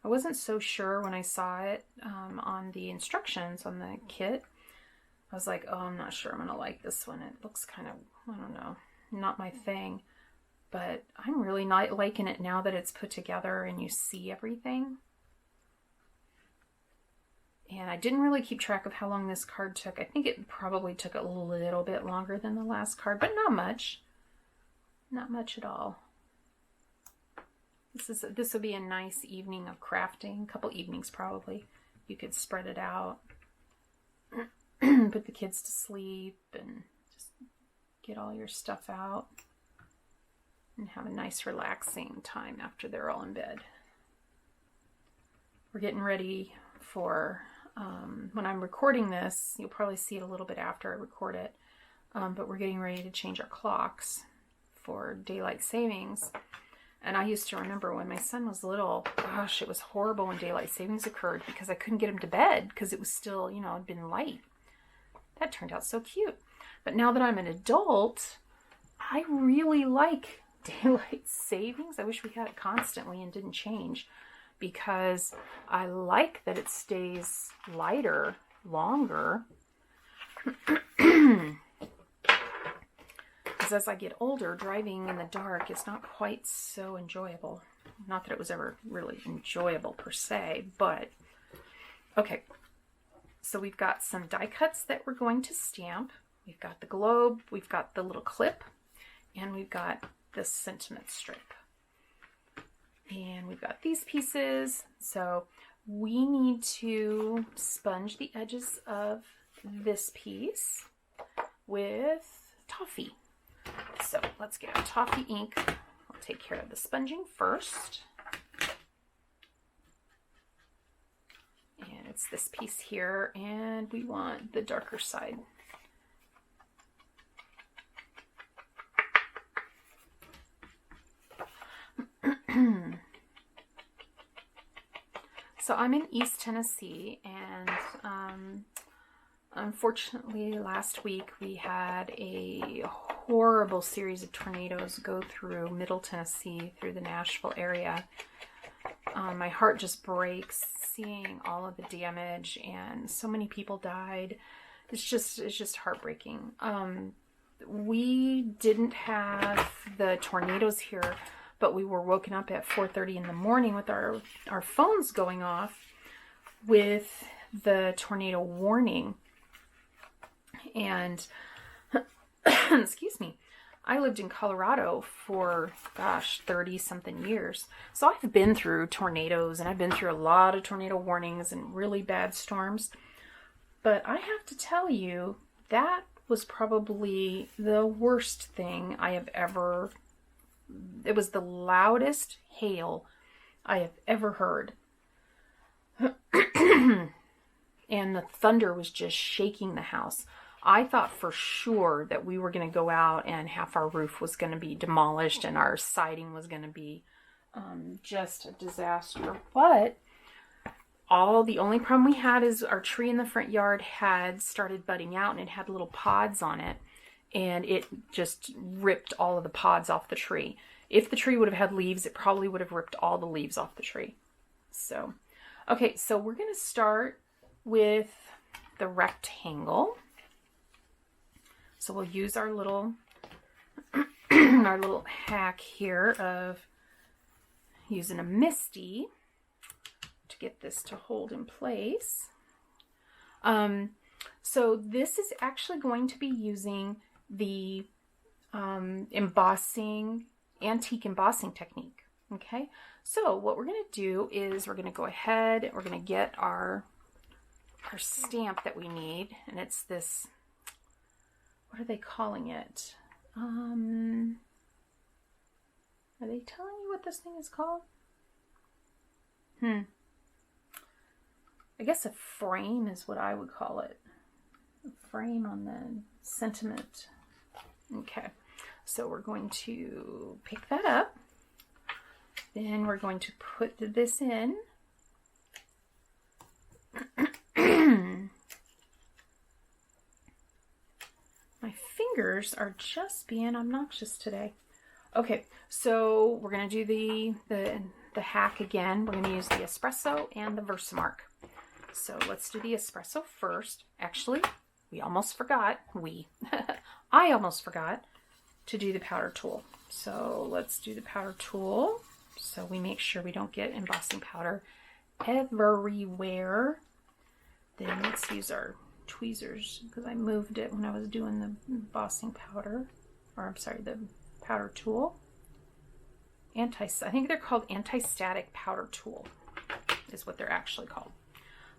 I wasn't so sure when I saw it on the instructions on the kit. I was like, oh, I'm not sure I'm going to like this one. It looks kind of, I don't know, not my thing. But I'm really not liking it now that it's put together and you see everything. And I didn't really keep track of how long this card took. I think it probably took a little bit longer than the last card, but not much. Not much at all. This would be a nice evening of crafting. A couple evenings probably. You could spread it out. Put the kids to sleep and just get all your stuff out and have a nice relaxing time after they're all in bed. We're getting ready for, when I'm recording this, you'll probably see it a little bit after I record it, but we're getting ready to change our clocks for daylight savings. And I used to remember when my son was little, gosh, it was horrible when daylight savings occurred because I couldn't get him to bed because it was still, you know, it'd been light. That turned out so cute. But now that I'm an adult, I really like daylight savings. I wish we had it constantly and didn't change, because I like that it stays lighter longer. Because as I get older, driving in the dark is not quite so enjoyable. Not that it was ever really enjoyable per se, but okay. So we've got some die cuts that we're going to stamp. We've got the globe, we've got the little clip, and we've got this sentiment strip. And we've got these pieces. So we need to sponge the edges of this piece with toffee. So let's get our toffee ink. I'll take care of the sponging first. And it's this piece here, and we want the darker side. So I'm in East Tennessee, and unfortunately last week we had a horrible series of tornadoes go through Middle Tennessee, through the Nashville area. My heart just breaks seeing all of the damage, and so many people died. It's just heartbreaking. We didn't have the tornadoes here, but we were woken up at 4:30 in the morning with our phones going off with the tornado warning. And excuse me, I lived in Colorado for, gosh, 30 something years. So I've been through tornadoes, and I've been through a lot of tornado warnings and really bad storms. But I have to tell you, that was probably the worst thing I have ever, it was the loudest hail I have ever heard. And the thunder was just shaking the house. I thought for sure that we were going to go out and half our roof was going to be demolished and our siding was going to be just a disaster. But the only problem we had is our tree in the front yard had started budding out, and it had little pods on it, and it just ripped all of the pods off the tree. If the tree would have had leaves, it probably would have ripped all the leaves off the tree. So, okay, so we're going to start with the rectangle. So we'll use our little our little hack here of using a MISTI to get this to hold in place. So this is actually going to be using the antique embossing technique. Okay, so what we're going to do is we're going to go ahead, we're going to get our stamp that we need, and it's this, what are they calling it? Are they telling you what this thing is called? I guess a frame is what I would call it. A frame on the sentiment. Okay, so we're going to pick that up. Then we're going to put this in. My fingers are just being obnoxious today. Okay, so we're going to do the hack again. We're going to use the espresso and the Versamark. So let's do the espresso first. Actually, we almost forgot. I almost forgot to do the powder tool. So let's do the powder tool. So we make sure we don't get embossing powder everywhere. Then let's use our tweezers, because I moved it when I was doing the embossing powder, or I'm sorry, the powder tool. I think they're called anti-static powder tool is what they're actually called.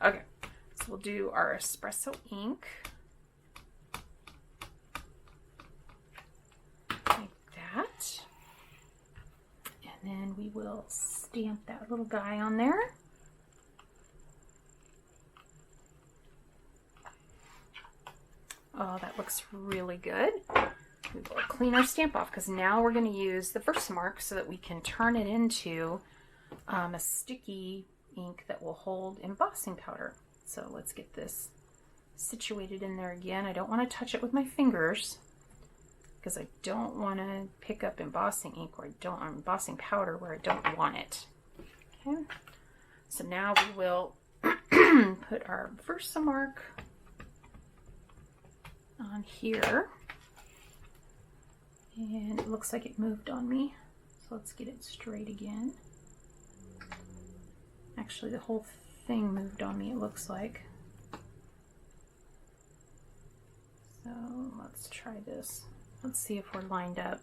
Okay, so we'll do our espresso ink like that, and then we will stamp that little guy on there. Oh, that looks really good. We will clean our stamp off, because now we're going to use the Versamark so that we can turn it into a sticky ink that will hold embossing powder. So let's get this situated in there again. I don't want to touch it with my fingers, because I don't want to pick up embossing ink or embossing powder where I don't want it. Okay. So now we will put our Versamark on here, and it looks like it moved on me, so let's get it straight again. Actually, the whole thing moved on me, it looks like. So let's try this. Let's see if we're lined up.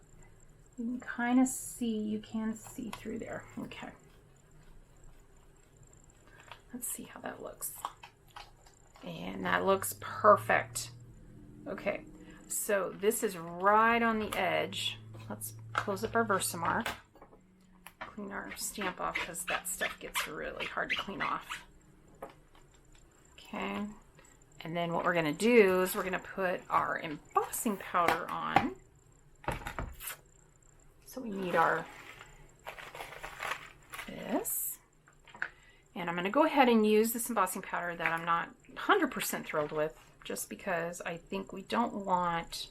You can kind of see, you can see through there. Okay, let's see how that looks. And that looks perfect. Okay, so this is right on the edge. Let's close up our Versamark, clean our stamp off, because that stuff gets really hard to clean off. Okay, and then what we're going to do is we're going to put our embossing powder on. So we need this. And I'm going to go ahead and use this embossing powder that I'm not 100% thrilled with, just because I think we don't want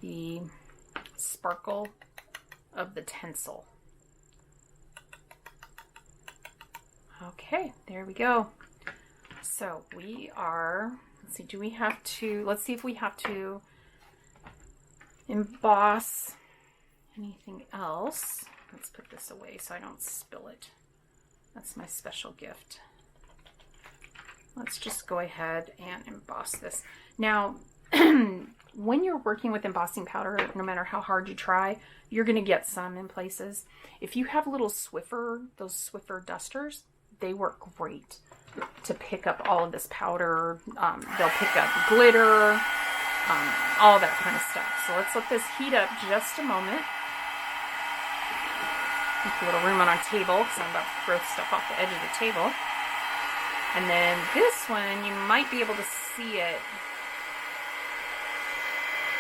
the sparkle of the tinsel. Okay, there we go. So we are, let's see, let's see if we have to emboss anything else. let's put this away so I don't spill it. That's my special gift. Let's just go ahead and emboss this. Now, when you're working with embossing powder, no matter how hard you try, you're going to get some in places. If you have little Swiffer, those Swiffer dusters, they work great to pick up all of this powder. They'll pick up glitter, all that kind of stuff. So let's let this heat up just a moment. Make a little room on our table because I'm about to throw stuff off the edge of the table. And then this one, you might be able to see it.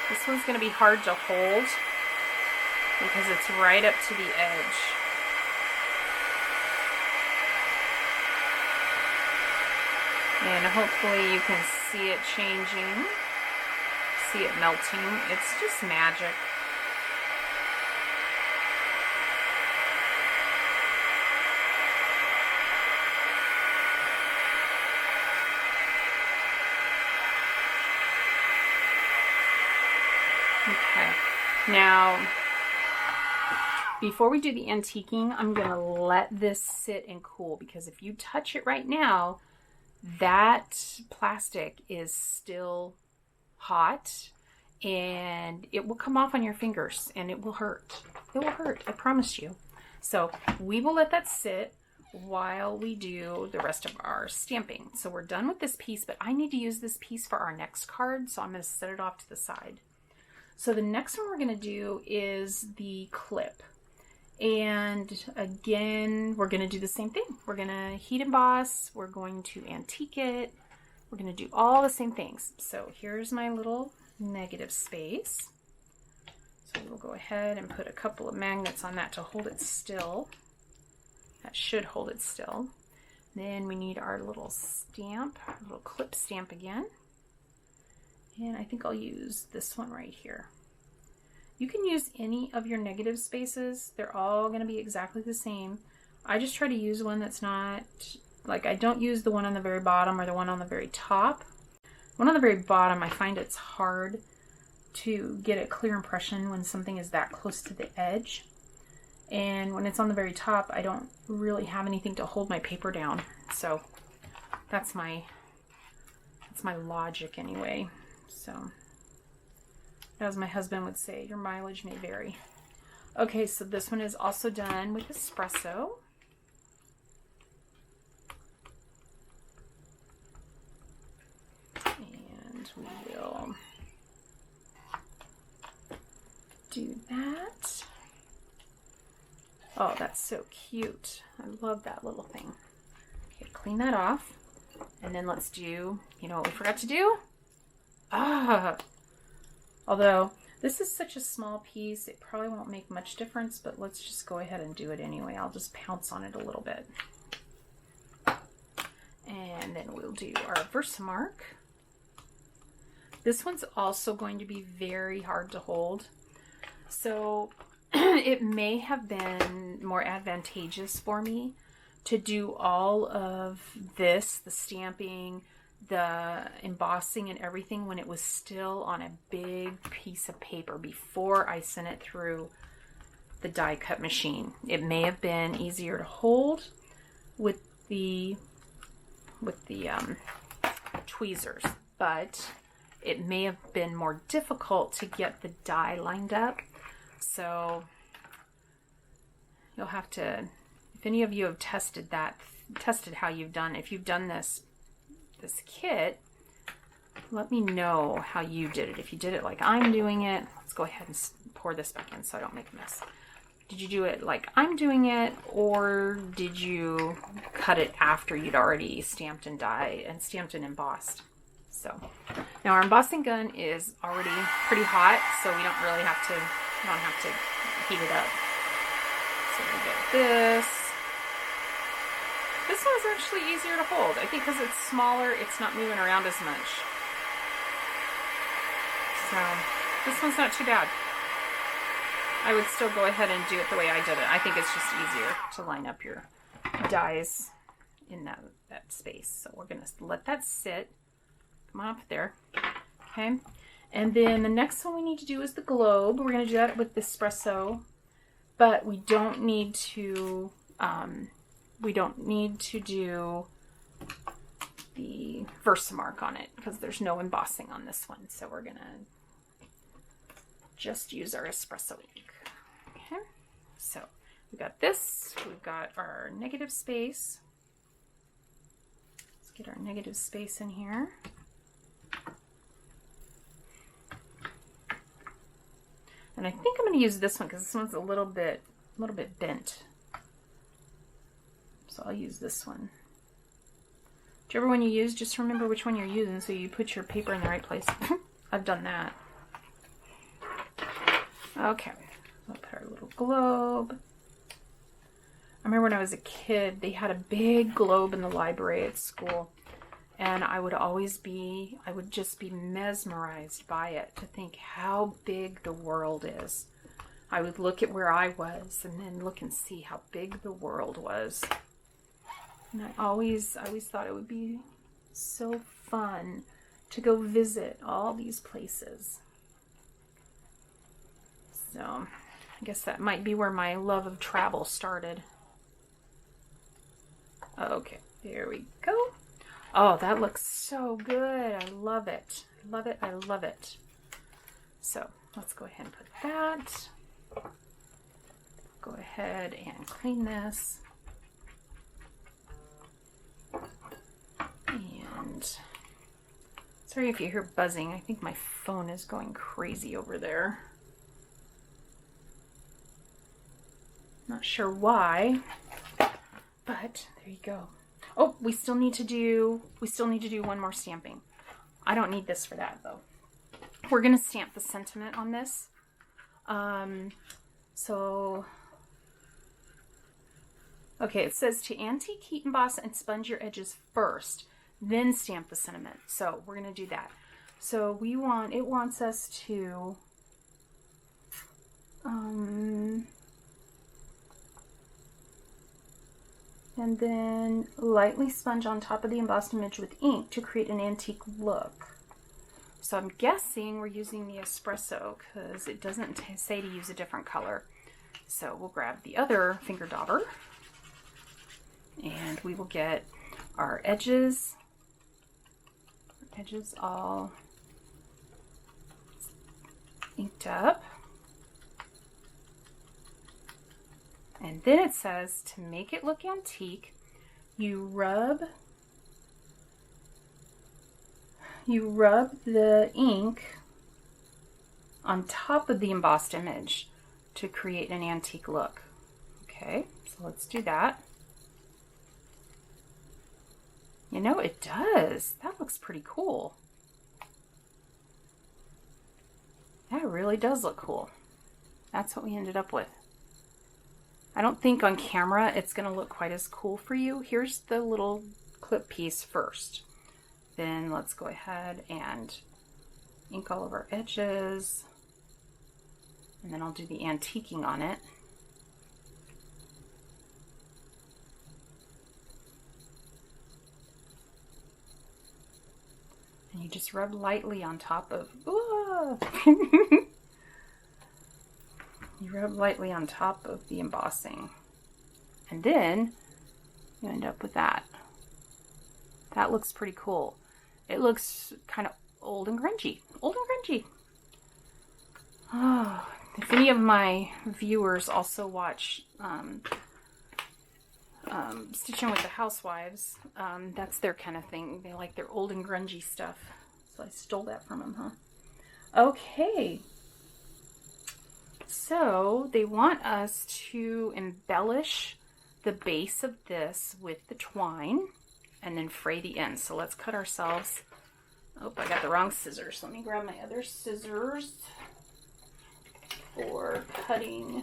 This one's going to be hard to hold because it's right up to the edge. And hopefully you can see it changing, see it melting. It's just magic. Okay, now before we do the antiquing, I'm going to let this sit and cool, because if you touch it right now, that plastic is still hot and it will come off on your fingers and it will hurt. It will hurt, I promise you. So we will let that sit while we do the rest of our stamping. So we're done with this piece, but I need to use this piece for our next card, so I'm going to set it off to the side. So the next one we're going to do is the clip. And again, we're going to do the same thing. We're going to heat emboss. We're going to antique it. We're going to do all the same things. So here's my little negative space. So we'll go ahead and put a couple of magnets on that to hold it still. That should hold it still. Then we need our little stamp, little clip stamp again. And I think I'll use this one right here. You can use any of your negative spaces. They're all going to be exactly the same. I just try to use one that's not, like, I don't use the one on the very bottom or the one on the very top. One on the very bottom, I find it's hard to get a clear impression when something is that close to the edge. And when it's on the very top, I don't really have anything to hold my paper down. So that's my logic anyway. So, as my husband would say, your mileage may vary. Okay, so this one is also done with espresso. And we will do that. Oh, that's so cute. I love that little thing. Okay, clean that off. And then let's do, you know what we forgot to do? Although this is such a small piece, it probably won't make much difference, but let's just go ahead and do it anyway. I'll just pounce on it a little bit. And then we'll do our Versamark. This one's also going to be very hard to hold. So it may have been more advantageous for me to do all of this, the stamping, the embossing and everything, when it was still on a big piece of paper before I sent it through the die cut machine. It may have been easier to hold with the tweezers, but it may have been more difficult to get the die lined up. So you'll have to, if any of you have tested how you've done, if you've done this kit, let me know how you did it. If you did it like I'm doing it, let's go ahead and pour this back in so I don't make a mess. Did you do it like I'm doing it, or did you cut it after you'd already stamped and embossed? So now our embossing gun is already pretty hot, so we don't have to heat it up. So we get this. This one is actually easier to hold. I think because it's smaller, it's not moving around as much. So this one's not too bad. I would still go ahead and do it the way I did it. I think it's just easier to line up your dies in that space. So we're going to let that sit. Come on up there. Okay. And then the next one we need to do is the globe. We're going to do that with the espresso but we don't need to do the Versamark on it because there's no embossing on this one. So we're gonna just use our espresso ink. Okay, so we got this, we've got our negative space. Let's get our negative space in here. And I think I'm going to use this one because this one's a little bit bent. So I'll use this one. Whichever one you use, just remember which one you're using so you put your paper in the right place. I've done that. Okay, we'll put our little globe. I remember when I was a kid, they had a big globe in the library at school. And I would just be mesmerized by it to think how big the world is. I would look at where I was and then look and see how big the world was. And I always thought it would be so fun to go visit all these places. So I guess that might be where my love of travel started. Okay, there we go. Oh, that looks so good. I love it. Love it. I love it. So let's go ahead and put that. Go ahead and clean this. And sorry if you hear buzzing. I think my phone is going crazy over there. Not sure why, but there you go. Oh, we still need to do one more stamping. I don't need this for that though. We're gonna stamp the sentiment on this. Okay, it says to antique, heat emboss, and sponge your edges first, then stamp the sentiment. So we're gonna do that. So it wants us to and then lightly sponge on top of the embossed image with ink to create an antique look. So I'm guessing we're using the espresso because it doesn't say to use a different color. So we'll grab the other finger dauber and we will get our edges all inked up. And then it says to make it look antique, you rub the ink on top of the embossed image to create an antique look. Okay, so let's do that. You know, it does. That looks pretty cool. That really does look cool. That's what we ended up with. I don't think on camera it's going to look quite as cool for you. Here's the little clip piece first. Then let's go ahead and ink all of our edges. And then I'll do the antiquing on it. And you just rub lightly on top of... You rub lightly on top of the embossing. And then you end up with that. That looks pretty cool. It looks kind of old and grungy. Old and grungy. Oh, if any of my viewers also watch Stitching with the Housewives, that's their kind of thing. They like their old and grungy stuff. So I stole that from them, huh? Okay. So they want us to embellish the base of this with the twine and then fray the ends. So let's cut ourselves. Oh, I got the wrong scissors. Let me grab my other scissors for cutting.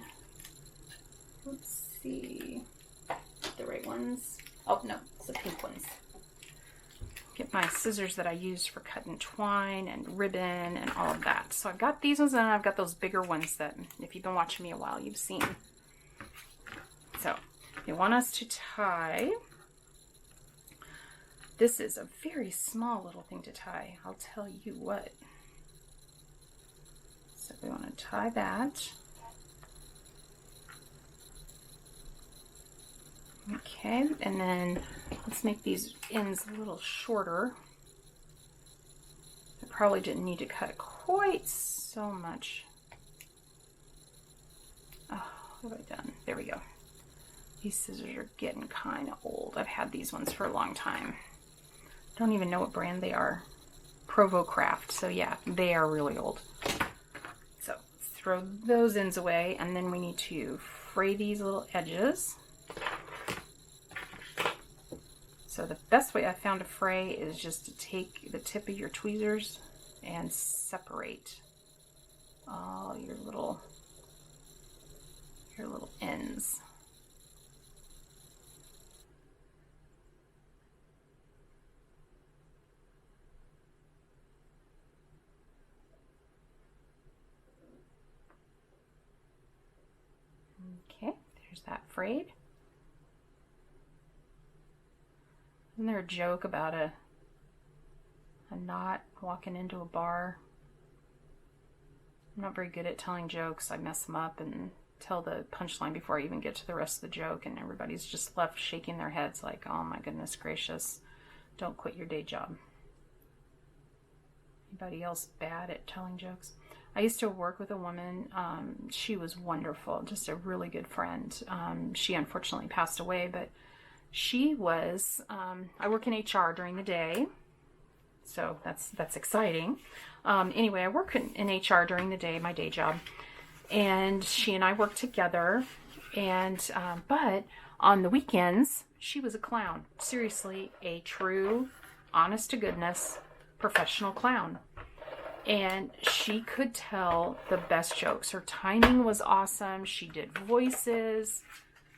Let's see. The right ones. Oh, no, it's the pink ones. Get my scissors that I use for cutting twine and ribbon and all of that. So I've got these ones and I've got those bigger ones that if you've been watching me a while, you've seen. So they want us to tie. This is a very small little thing to tie. I'll tell you what. So we want to tie that. Okay, and then let's make these ends a little shorter. I probably didn't need to cut quite so much. Oh, what have I done? There we go. These scissors are getting kind of old. I've had these ones for a long time. Don't even know what brand they are. Provo Craft. So yeah, they are really old. So let's throw those ends away, and then we need to fray these little edges. So the best way I found to fray is just to take the tip of your tweezers and separate all your little ends. Okay, there's that frayed. Isn't there a joke about a knot walking into a bar? I'm not very good at telling jokes. I mess them up and tell the punchline before I even get to the rest of the joke, and everybody's just left shaking their heads like, oh my goodness gracious, don't quit your day job. Anybody else bad at telling jokes? I used to work with a woman. She was wonderful, just a really good friend. She unfortunately passed away, but she was, I work in HR during the day, so that's exciting. Anyway, I work in HR during the day, my day job, and she and I worked together, and but on the weekends, she was a clown. Seriously, a true, honest to goodness, professional clown. And she could tell the best jokes. Her timing was awesome. She did voices.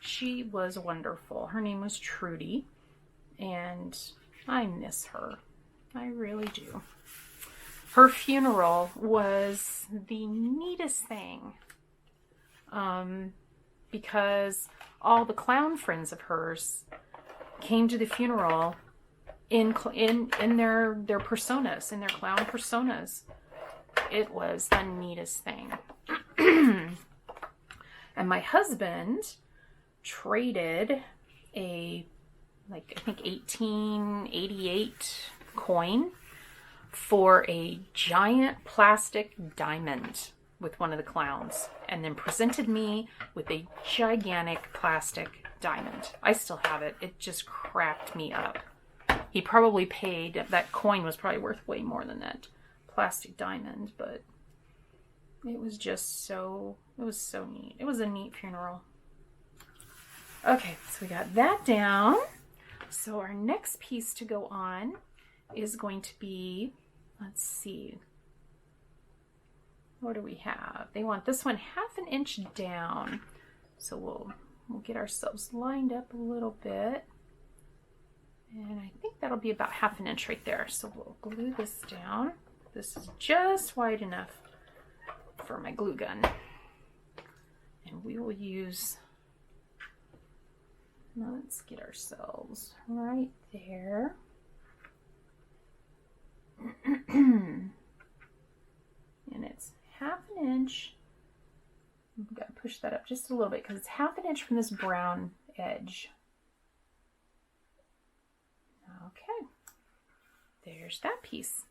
She was wonderful. Her name was Trudy, and I miss her. I really do. Her funeral was the neatest thing, because all the clown friends of hers came to the funeral in their personas, in their clown personas. It was the neatest thing. And my husband traded a, I think 1888 coin for a giant plastic diamond with one of the clowns, and then presented me with a gigantic plastic diamond. I still have it. It just cracked me up. He probably paid, that coin was probably worth way more than that plastic diamond, but it was just so, it was so neat. It was a neat funeral. Okay, so we got that down. So our next piece to go on is going to be, let's see, what do we have? They want this one 1/2 inch down. So we'll get ourselves lined up a little bit. And I think that'll be about 1/2 inch right there. So we'll glue this down. This is just wide enough for my glue gun. And we will use, let's get ourselves right there. And it's 1/2 inch. We've got to push that up just a little bit because it's 1/2 inch from this brown edge. Okay, there's that piece.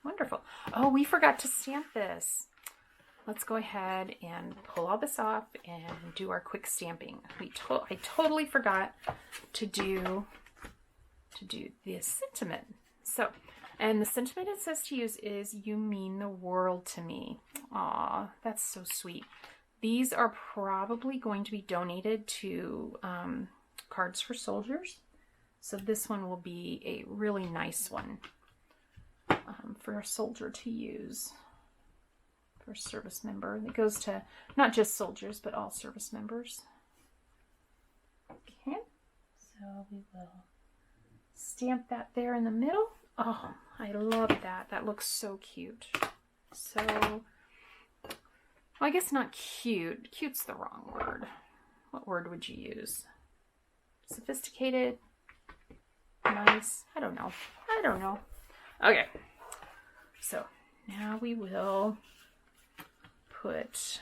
Wonderful. Oh, we forgot to stamp this. Let's go ahead and pull all this off and do our quick stamping. I totally forgot to do the sentiment. So, and the sentiment it says to use is, "You mean the world to me." Aw, that's so sweet. These are probably going to be donated to Cards for Soldiers. So this one will be a really nice one for a soldier to use, for a service member. It goes to not just soldiers, but all service members. Okay, so we will stamp that there in the middle. Oh, I love that. That looks so cute. So, well, I guess not cute. Cute's the wrong word. What word would you use? Sophisticated? Nice? I don't know. Okay. So now we will put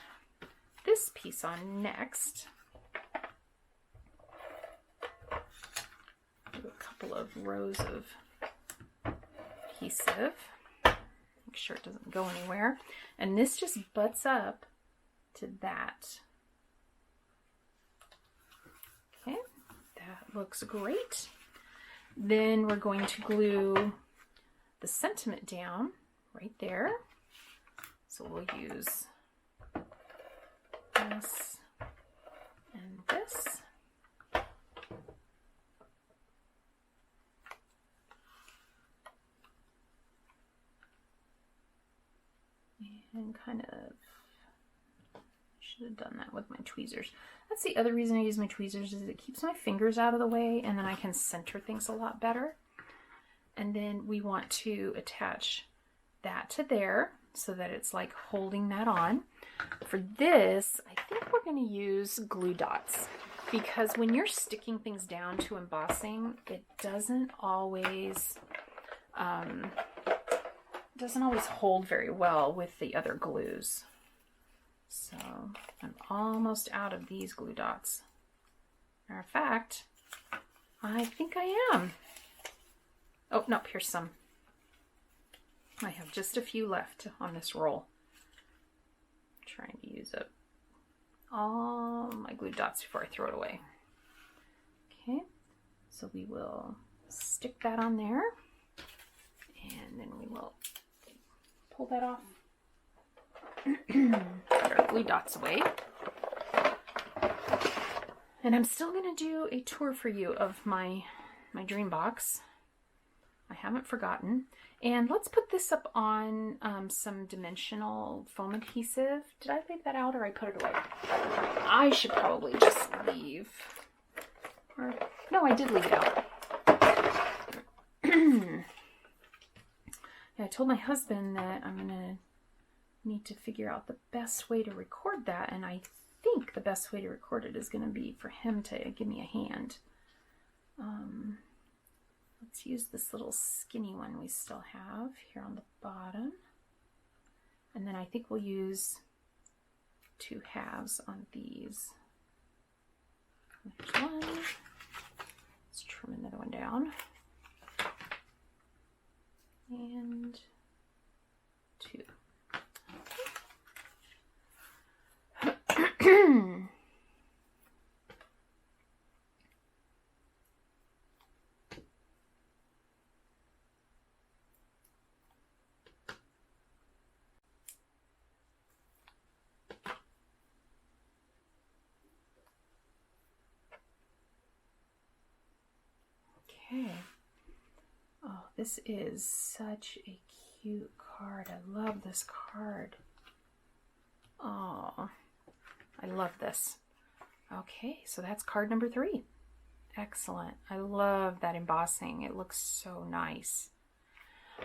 this piece on next. do a couple of rows of adhesive. Make sure it doesn't go anywhere. And this just butts up to that. Okay, that looks great. Then we're going to glue the sentiment down right there. So we'll use this and this. And kind of, should have done that with my tweezers. That's the other reason I use my tweezers, is it keeps my fingers out of the way, and then I can center things a lot better. And then we want to attach that to there so that it's like holding that on. For this, I think we're going to use glue dots, because when you're sticking things down to embossing, it doesn't always hold very well with the other glues. So I'm almost out of these glue dots. Matter of fact, I think I am. Oh, nope, here's some. I have just a few left on this roll. I'm trying to use up all my glue dots before I throw it away. Okay, so we will stick that on there, and then we will pull that off. Put our glue dots away. And I'm still going to do a tour for you of my dream box. I haven't forgotten. And let's put this up on some dimensional foam adhesive. Did I leave that out or I put it away? I should probably just leave. Or, no, I did leave it out. I told my husband that I'm going to need to figure out the best way to record that, and I think the best way to record it is going to be for him to give me a hand. Let's use this little skinny one we still have here on the bottom, and then I think we'll use 2 halves on these. There's one. Let's trim another one down. And 2. Okay. Oh, this is such a cute card. I love this card. Oh, I love this. Okay, so that's card number 3. Excellent. I love that embossing. It looks so nice.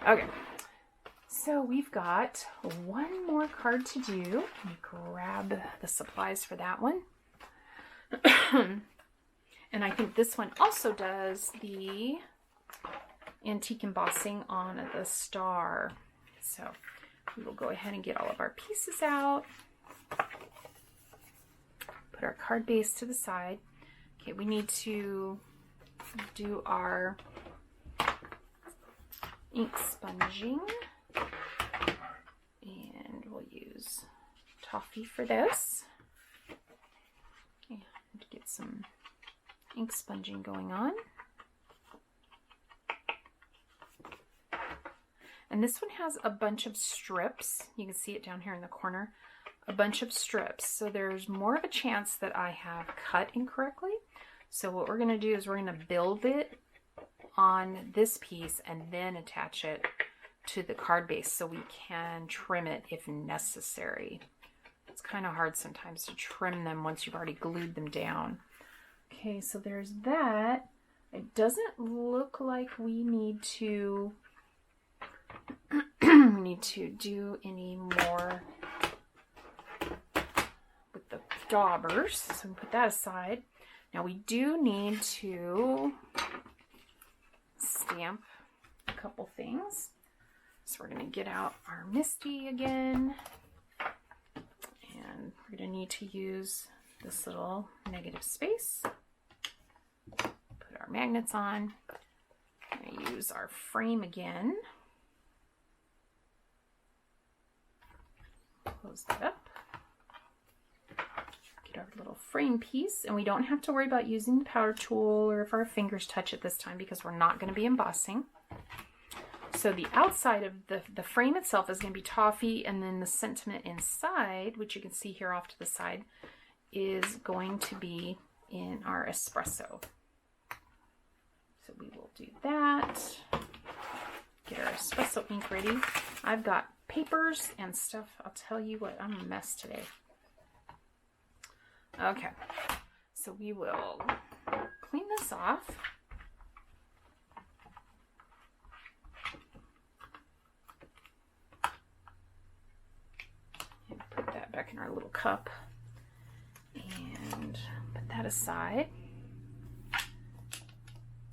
Okay, so we've got one more card to do. Let me grab the supplies for that one. And I think this one also does the antique embossing on the star. So we will go ahead and get all of our pieces out. Put our card base to the side. Okay, we need to do our ink sponging. And we'll use toffee for this. And get some ink sponging going on. And this one has a bunch of strips. You can see it down here in the corner. A bunch of strips. So there's more of a chance that I have cut incorrectly. So what we're going to do is we're going to build it on this piece and then attach it to the card base so we can trim it if necessary. It's kind of hard sometimes to trim them once you've already glued them down. Okay, so there's that. It doesn't look like we need to do any more with the daubers, so we put that aside. Now we do need to stamp a couple things. So we're going to get out our Misty again, and we're going to need to use this little negative space. Put our magnets on. I'm going to use our frame again. Close that up. Get our little frame piece, and we don't have to worry about using the powder tool or if our fingers touch it this time because we're not going to be embossing. So the outside of the frame itself is going to be toffee, and then the sentiment inside, which you can see here off to the side, is going to be in our espresso. So we will do that. Get our espresso ink ready. I've got papers and stuff. I'll tell you what, I'm a mess today. Okay, so we will clean this off. And put that back in our little cup. And put that aside.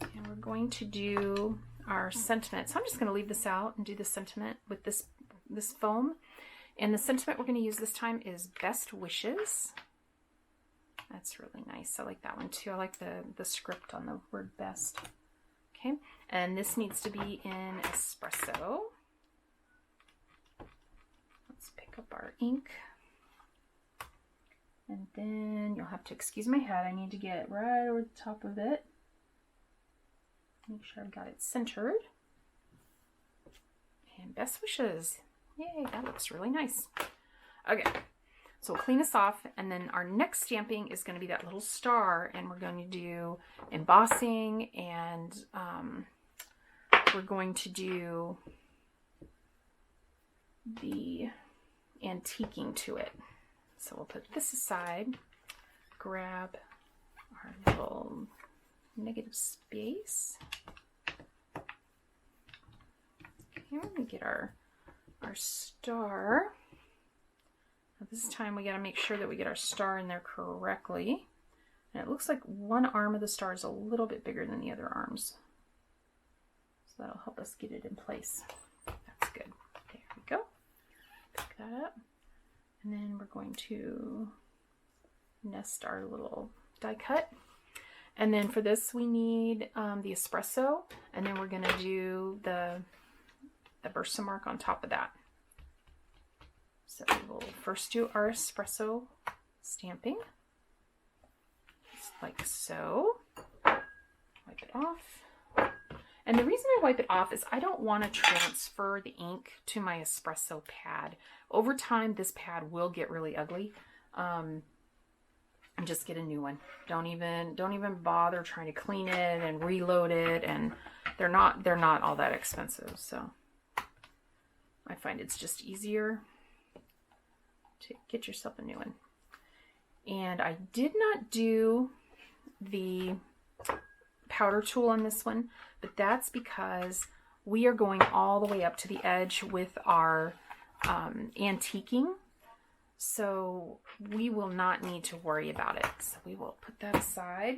And we're going to do our sentiment. So I'm just going to leave this out and do the sentiment with this foam. And the sentiment we're going to use this time is Best Wishes. That's really nice. I like that one too. I like the script on the word best. Okay, and this needs to be in espresso. Let's pick up our ink. And then you'll have to excuse my head. I need to get right over the top of it. Make sure I've got it centered. And Best Wishes. Yay, that looks really nice. Okay, so we'll clean this off, and then our next stamping is going to be that little star, and we're going to do embossing, and we're going to do the antiquing to it. So we'll put this aside, grab our little negative space. Okay, we get our star. Now this time we got to make sure that we get our star in there correctly. And it looks like one arm of the star is a little bit bigger than the other arms. So that'll help us get it in place. That's good. There we go. Pick that up. And then we're going to nest our little die cut. And then for this we need the espresso, and then we're going to do the Versamark on top of that. So we will first do our espresso stamping, just like so. Wipe it off. And the reason I wipe it off is I don't want to transfer the ink to my espresso pad. Over time, this pad will get really ugly. And just get a new one. Don't even bother trying to clean it and reload it, and they're not all that expensive. So I find it's just easier to get yourself a new one. And I did not do the powder tool on this one, but that's because we are going all the way up to the edge with our antiquing. So we will not need to worry about it. So we will put that aside.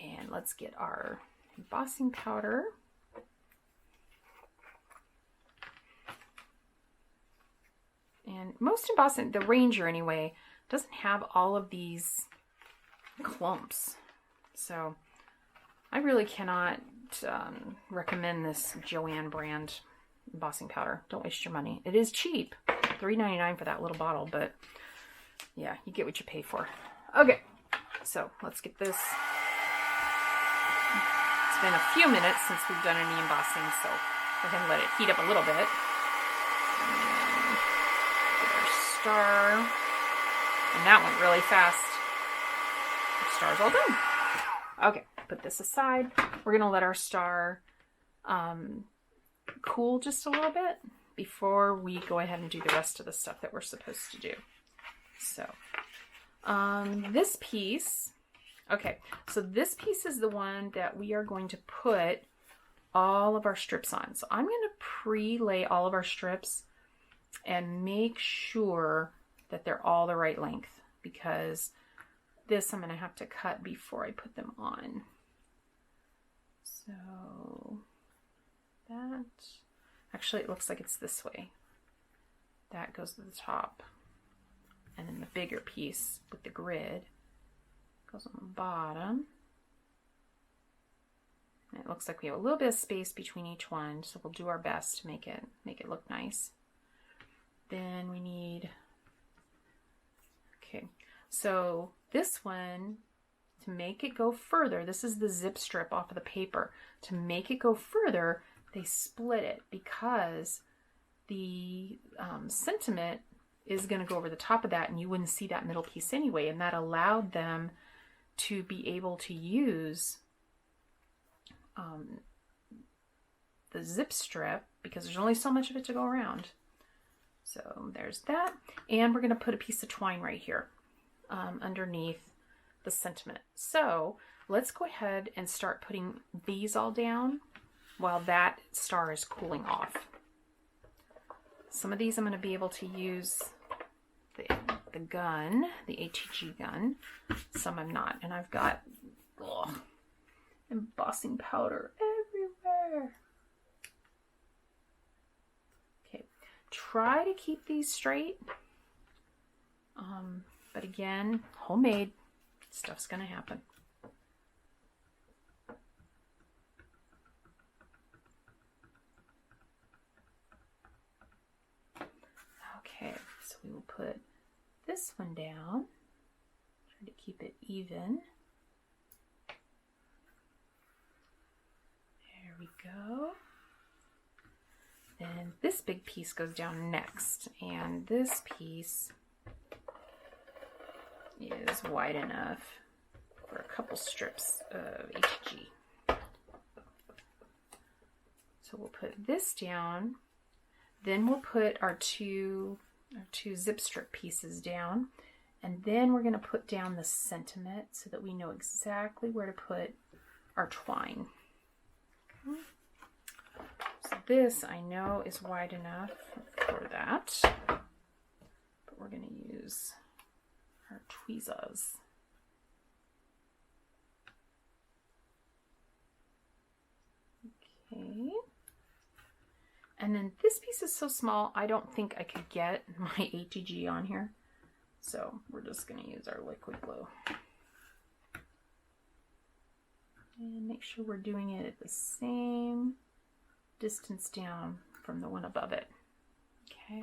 And let's get our embossing powder. And most embossing, the Ranger anyway, doesn't have all of these clumps. So I really cannot recommend this Joanne brand embossing powder. Don't waste your money. It is cheap. $3.99 for that little bottle, but yeah, you get what you pay for. Okay, so let's get this. It's been a few minutes since we've done any embossing, so go ahead and let it heat up a little bit. And get our star. And that went really fast. Our star's all done. Okay, put this aside. We're gonna let our star cool just a little bit before we go ahead and do the rest of the stuff that we're supposed to do. So, this piece, okay, so this piece is the one that we are going to put all of our strips on. So I'm going to pre-lay all of our strips and make sure that they're all the right length, because this I'm going to have to cut before I put them on. So that, actually it looks like it's this way. That goes to the top. And then the bigger piece with the grid goes on the bottom. And it looks like we have a little bit of space between each one, so we'll do our best to make it look nice. Then we need, okay, so this one, to make it go further, this is the zip strip off of the paper. To make it go further, they split it because the sentiment is going to go over the top of that, and you wouldn't see that middle piece anyway, and that allowed them to be able to use the zip strip because there's only so much of it to go around. So there's that, and we're going to put a piece of twine right here underneath the sentiment. So let's go ahead and start putting these all down while that star is cooling off. Some of these I'm going to be able to use the gun, the ATG gun. Some I'm not, and I've got embossing powder everywhere. Okay, try to keep these straight. But again, homemade. Stuff's gonna happen. Okay, so we will put this one down. Try to keep it even. There we go. Then this big piece goes down next, and this piece is wide enough for a couple strips of HG. So we'll put this down, then we'll put our two zip strip pieces down, and then we're going to put down the sentiment so that we know exactly where to put our twine. Okay. So this I know is wide enough for that, but we're going to use our tweezers. Okay. And then this piece is so small, I don't think I could get my ATG on here. So we're just going to use our liquid glue. And make sure we're doing it at the same distance down from the one above it. Okay.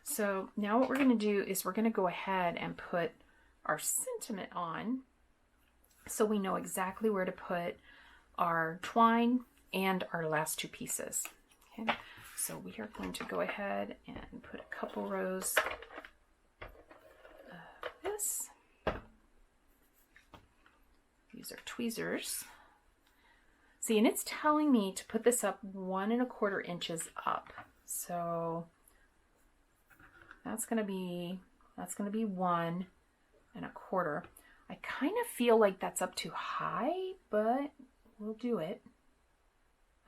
So now what we're going to do is we're going to go ahead and put our sentiment on so we know exactly where to put our twine and our last two pieces. Okay, so we are going to go ahead and put a couple rows of this. Use our tweezers. See, and it's telling me to put this up 1 1/4 inches up. So that's going to be 1 1/4. I kind of feel like that's up too high, but we'll do it.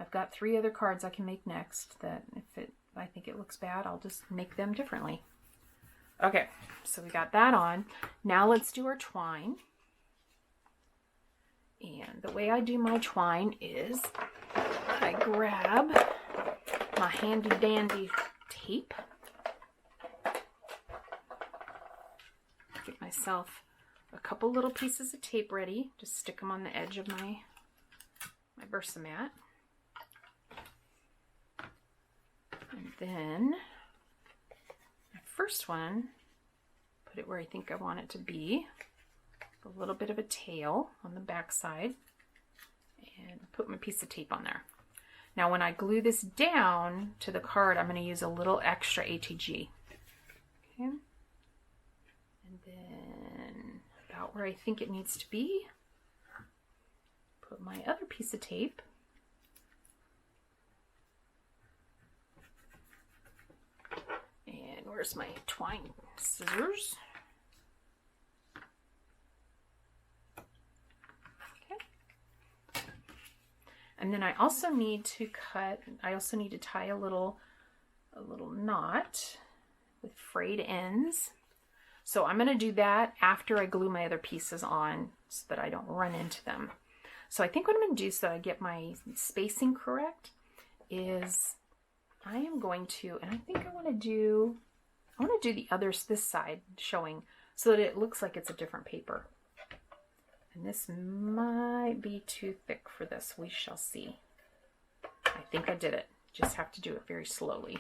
I've got 3 other cards I can make next that if I think it looks bad, I'll just make them differently. Okay, so we got that on. Now let's do our twine. And the way I do my twine is I grab my handy dandy tape. Get myself a couple little pieces of tape ready. Just stick them on the edge of my Versamat. And then my first one, put it where I think I want it to be. A little bit of a tail on the back side, and put my piece of tape on there. Now when I glue this down to the card, I'm going to use a little extra ATG. Okay. And then about where I think it needs to be, put my other piece of tape. And where's my twine scissors? Okay. And then I also need to tie a little knot with frayed ends. So I'm going to do that after I glue my other pieces on so that I don't run into them. So I think what I'm going to do so that I get my spacing correct is I am going to, and I think I want to do the others this side showing so that it looks like it's a different paper. And this might be too thick for this. We shall see. I think I did it. Just have to do it very slowly.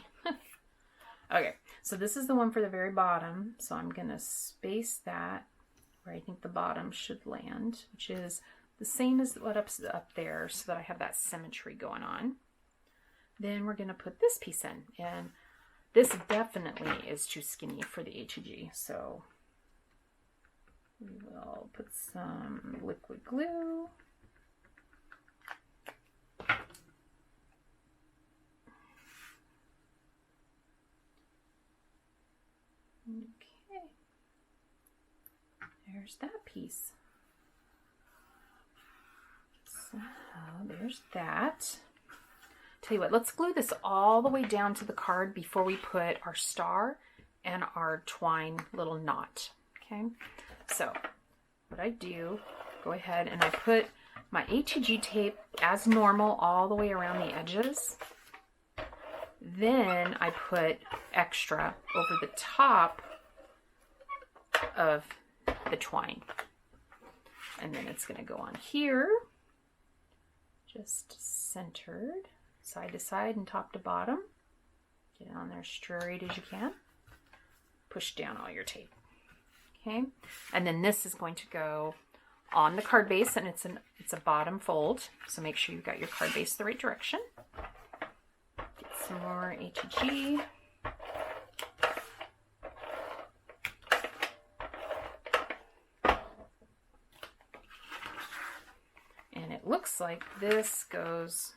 Okay, so this is the one for the very bottom. So I'm going to space that where I think the bottom should land, which is the same as what up there, so that I have that symmetry going on. Then we're going to put this piece in, and this definitely is too skinny for the HG, so we will put some liquid glue. Okay, there's that piece. So there's that. Tell you what, let's glue this all the way down to the card before we put our star and our twine little knot. Okay, so what I do, go ahead and I put my HG tape as normal all the way around the edges. Then I put extra over the top of the twine. And then it's going to go on here, just centered, side to side and top to bottom. Get it on there straight as you can. Push down all your tape. Okay, and then this is going to go on the card base, and it's a bottom fold, so make sure you've got your card base the right direction. Get some more HG. And it looks like this goes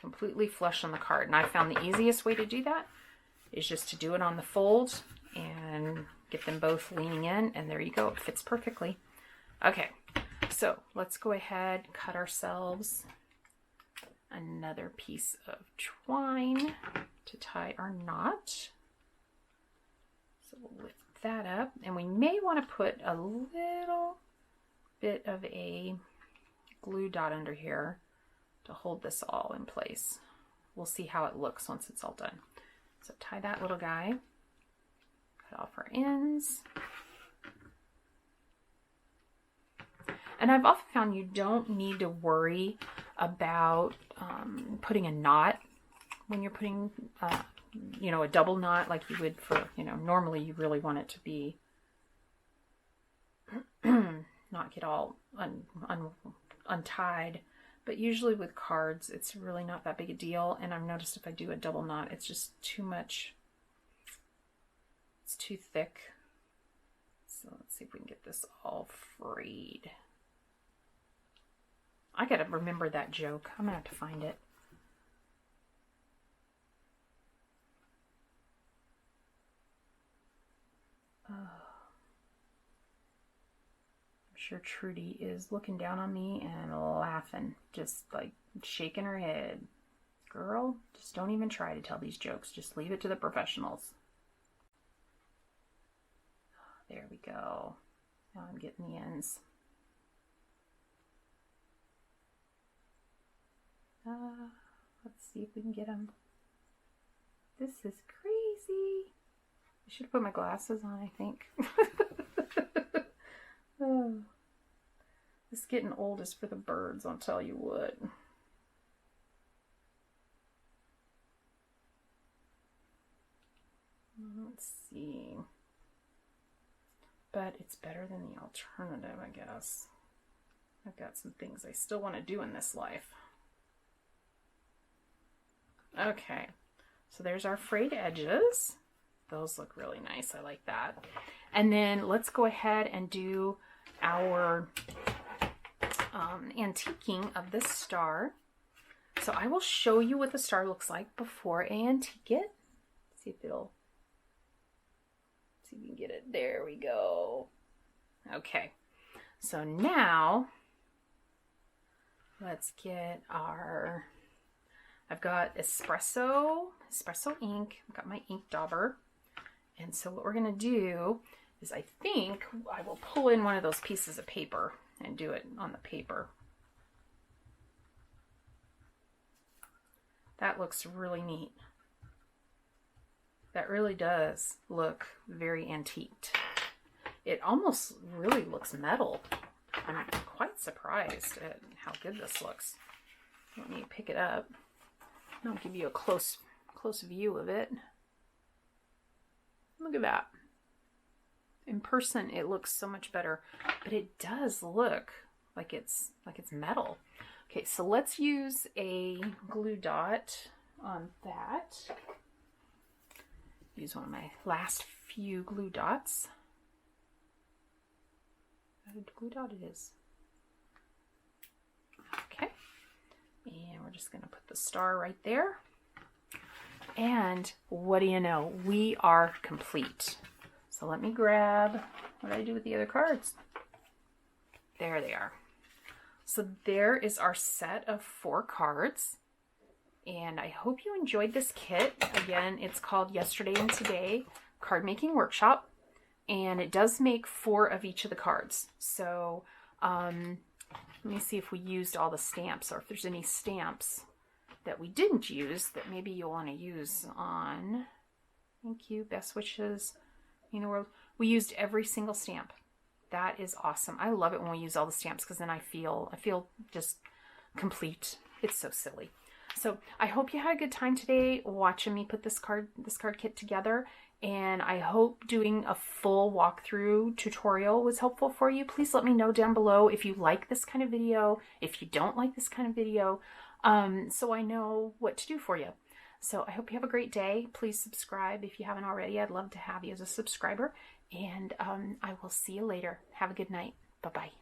completely flush on the card, and I found the easiest way to do that is just to do it on the fold and get them both leaning in, and there you go, it fits perfectly. Okay, so let's go ahead and cut ourselves another piece of twine to tie our knot. So we'll lift that up, and we may want to put a little bit of a glue dot under here to hold this all in place. We'll see how it looks once it's all done. So tie that little guy, cut off our ends. And I've often found you don't need to worry about putting a knot when you're putting, a double knot like you would for, normally you really want it to be, not get all untied. But usually with cards, it's really not that big a deal. And I've noticed if I do a double knot, it's just too much. It's too thick. So let's see if we can get this all frayed. I gotta remember that joke. I'm gonna have to find it. I'm sure Trudy is looking down on me and laughing, just like shaking her head. Girl, just don't even try to tell these jokes. Just leave it to the professionals. There we go. Now I'm getting the ends. Let's see if we can get them. This is crazy. I should have put my glasses on, I think. Oh. This getting old is for the birds, I'll tell you what. Let's see. But it's better than the alternative, I guess. I've got some things I still want to do in this life. Okay, so there's our frayed edges. Those look really nice. I like that. And then let's go ahead and do our antiquing of this star. So I will show you what the star looks like before I antique it. See if we can get it. There we go. Okay, so now let's get our, I've got espresso ink. I've got my ink dauber. And so what we're going to do is I think I will pull in one of those pieces of paper and do it on the paper. That looks really neat. That really does look very antiqued. It almost really looks metal. I'm quite surprised at how good this looks. Let me pick it up. I'll give you a close view of it. Look at that. In person, it looks so much better, but it does look like it's metal. Okay, so let's use a glue dot on that. Use one of my last few glue dots. What glue dot it is? Okay, and we're just going to put the star right there. And what do you know? We are complete. So let me grab, what did I do with the other cards? There they are. So there is our set of 4 cards. And I hope you enjoyed this kit. Again, it's called Yesterday and Today Card Making Workshop. And it does make 4 of each of the cards. So let me see if we used all the stamps, or if there's any stamps that we didn't use that maybe you'll want to use on. Thank you. Best wishes in the world. We used every single stamp. That is awesome. I love it when we use all the stamps, because then I feel just complete. It's so silly. So I hope you had a good time today watching me put this card kit together. And I hope doing a full walkthrough tutorial was helpful for you. Please let me know down below if you like this kind of video, if you don't like this kind of video, so I know what to do for you. So I hope you have a great day. Please subscribe if you haven't already. I'd love to have you as a subscriber. And I will see you later. Have a good night. Bye-bye.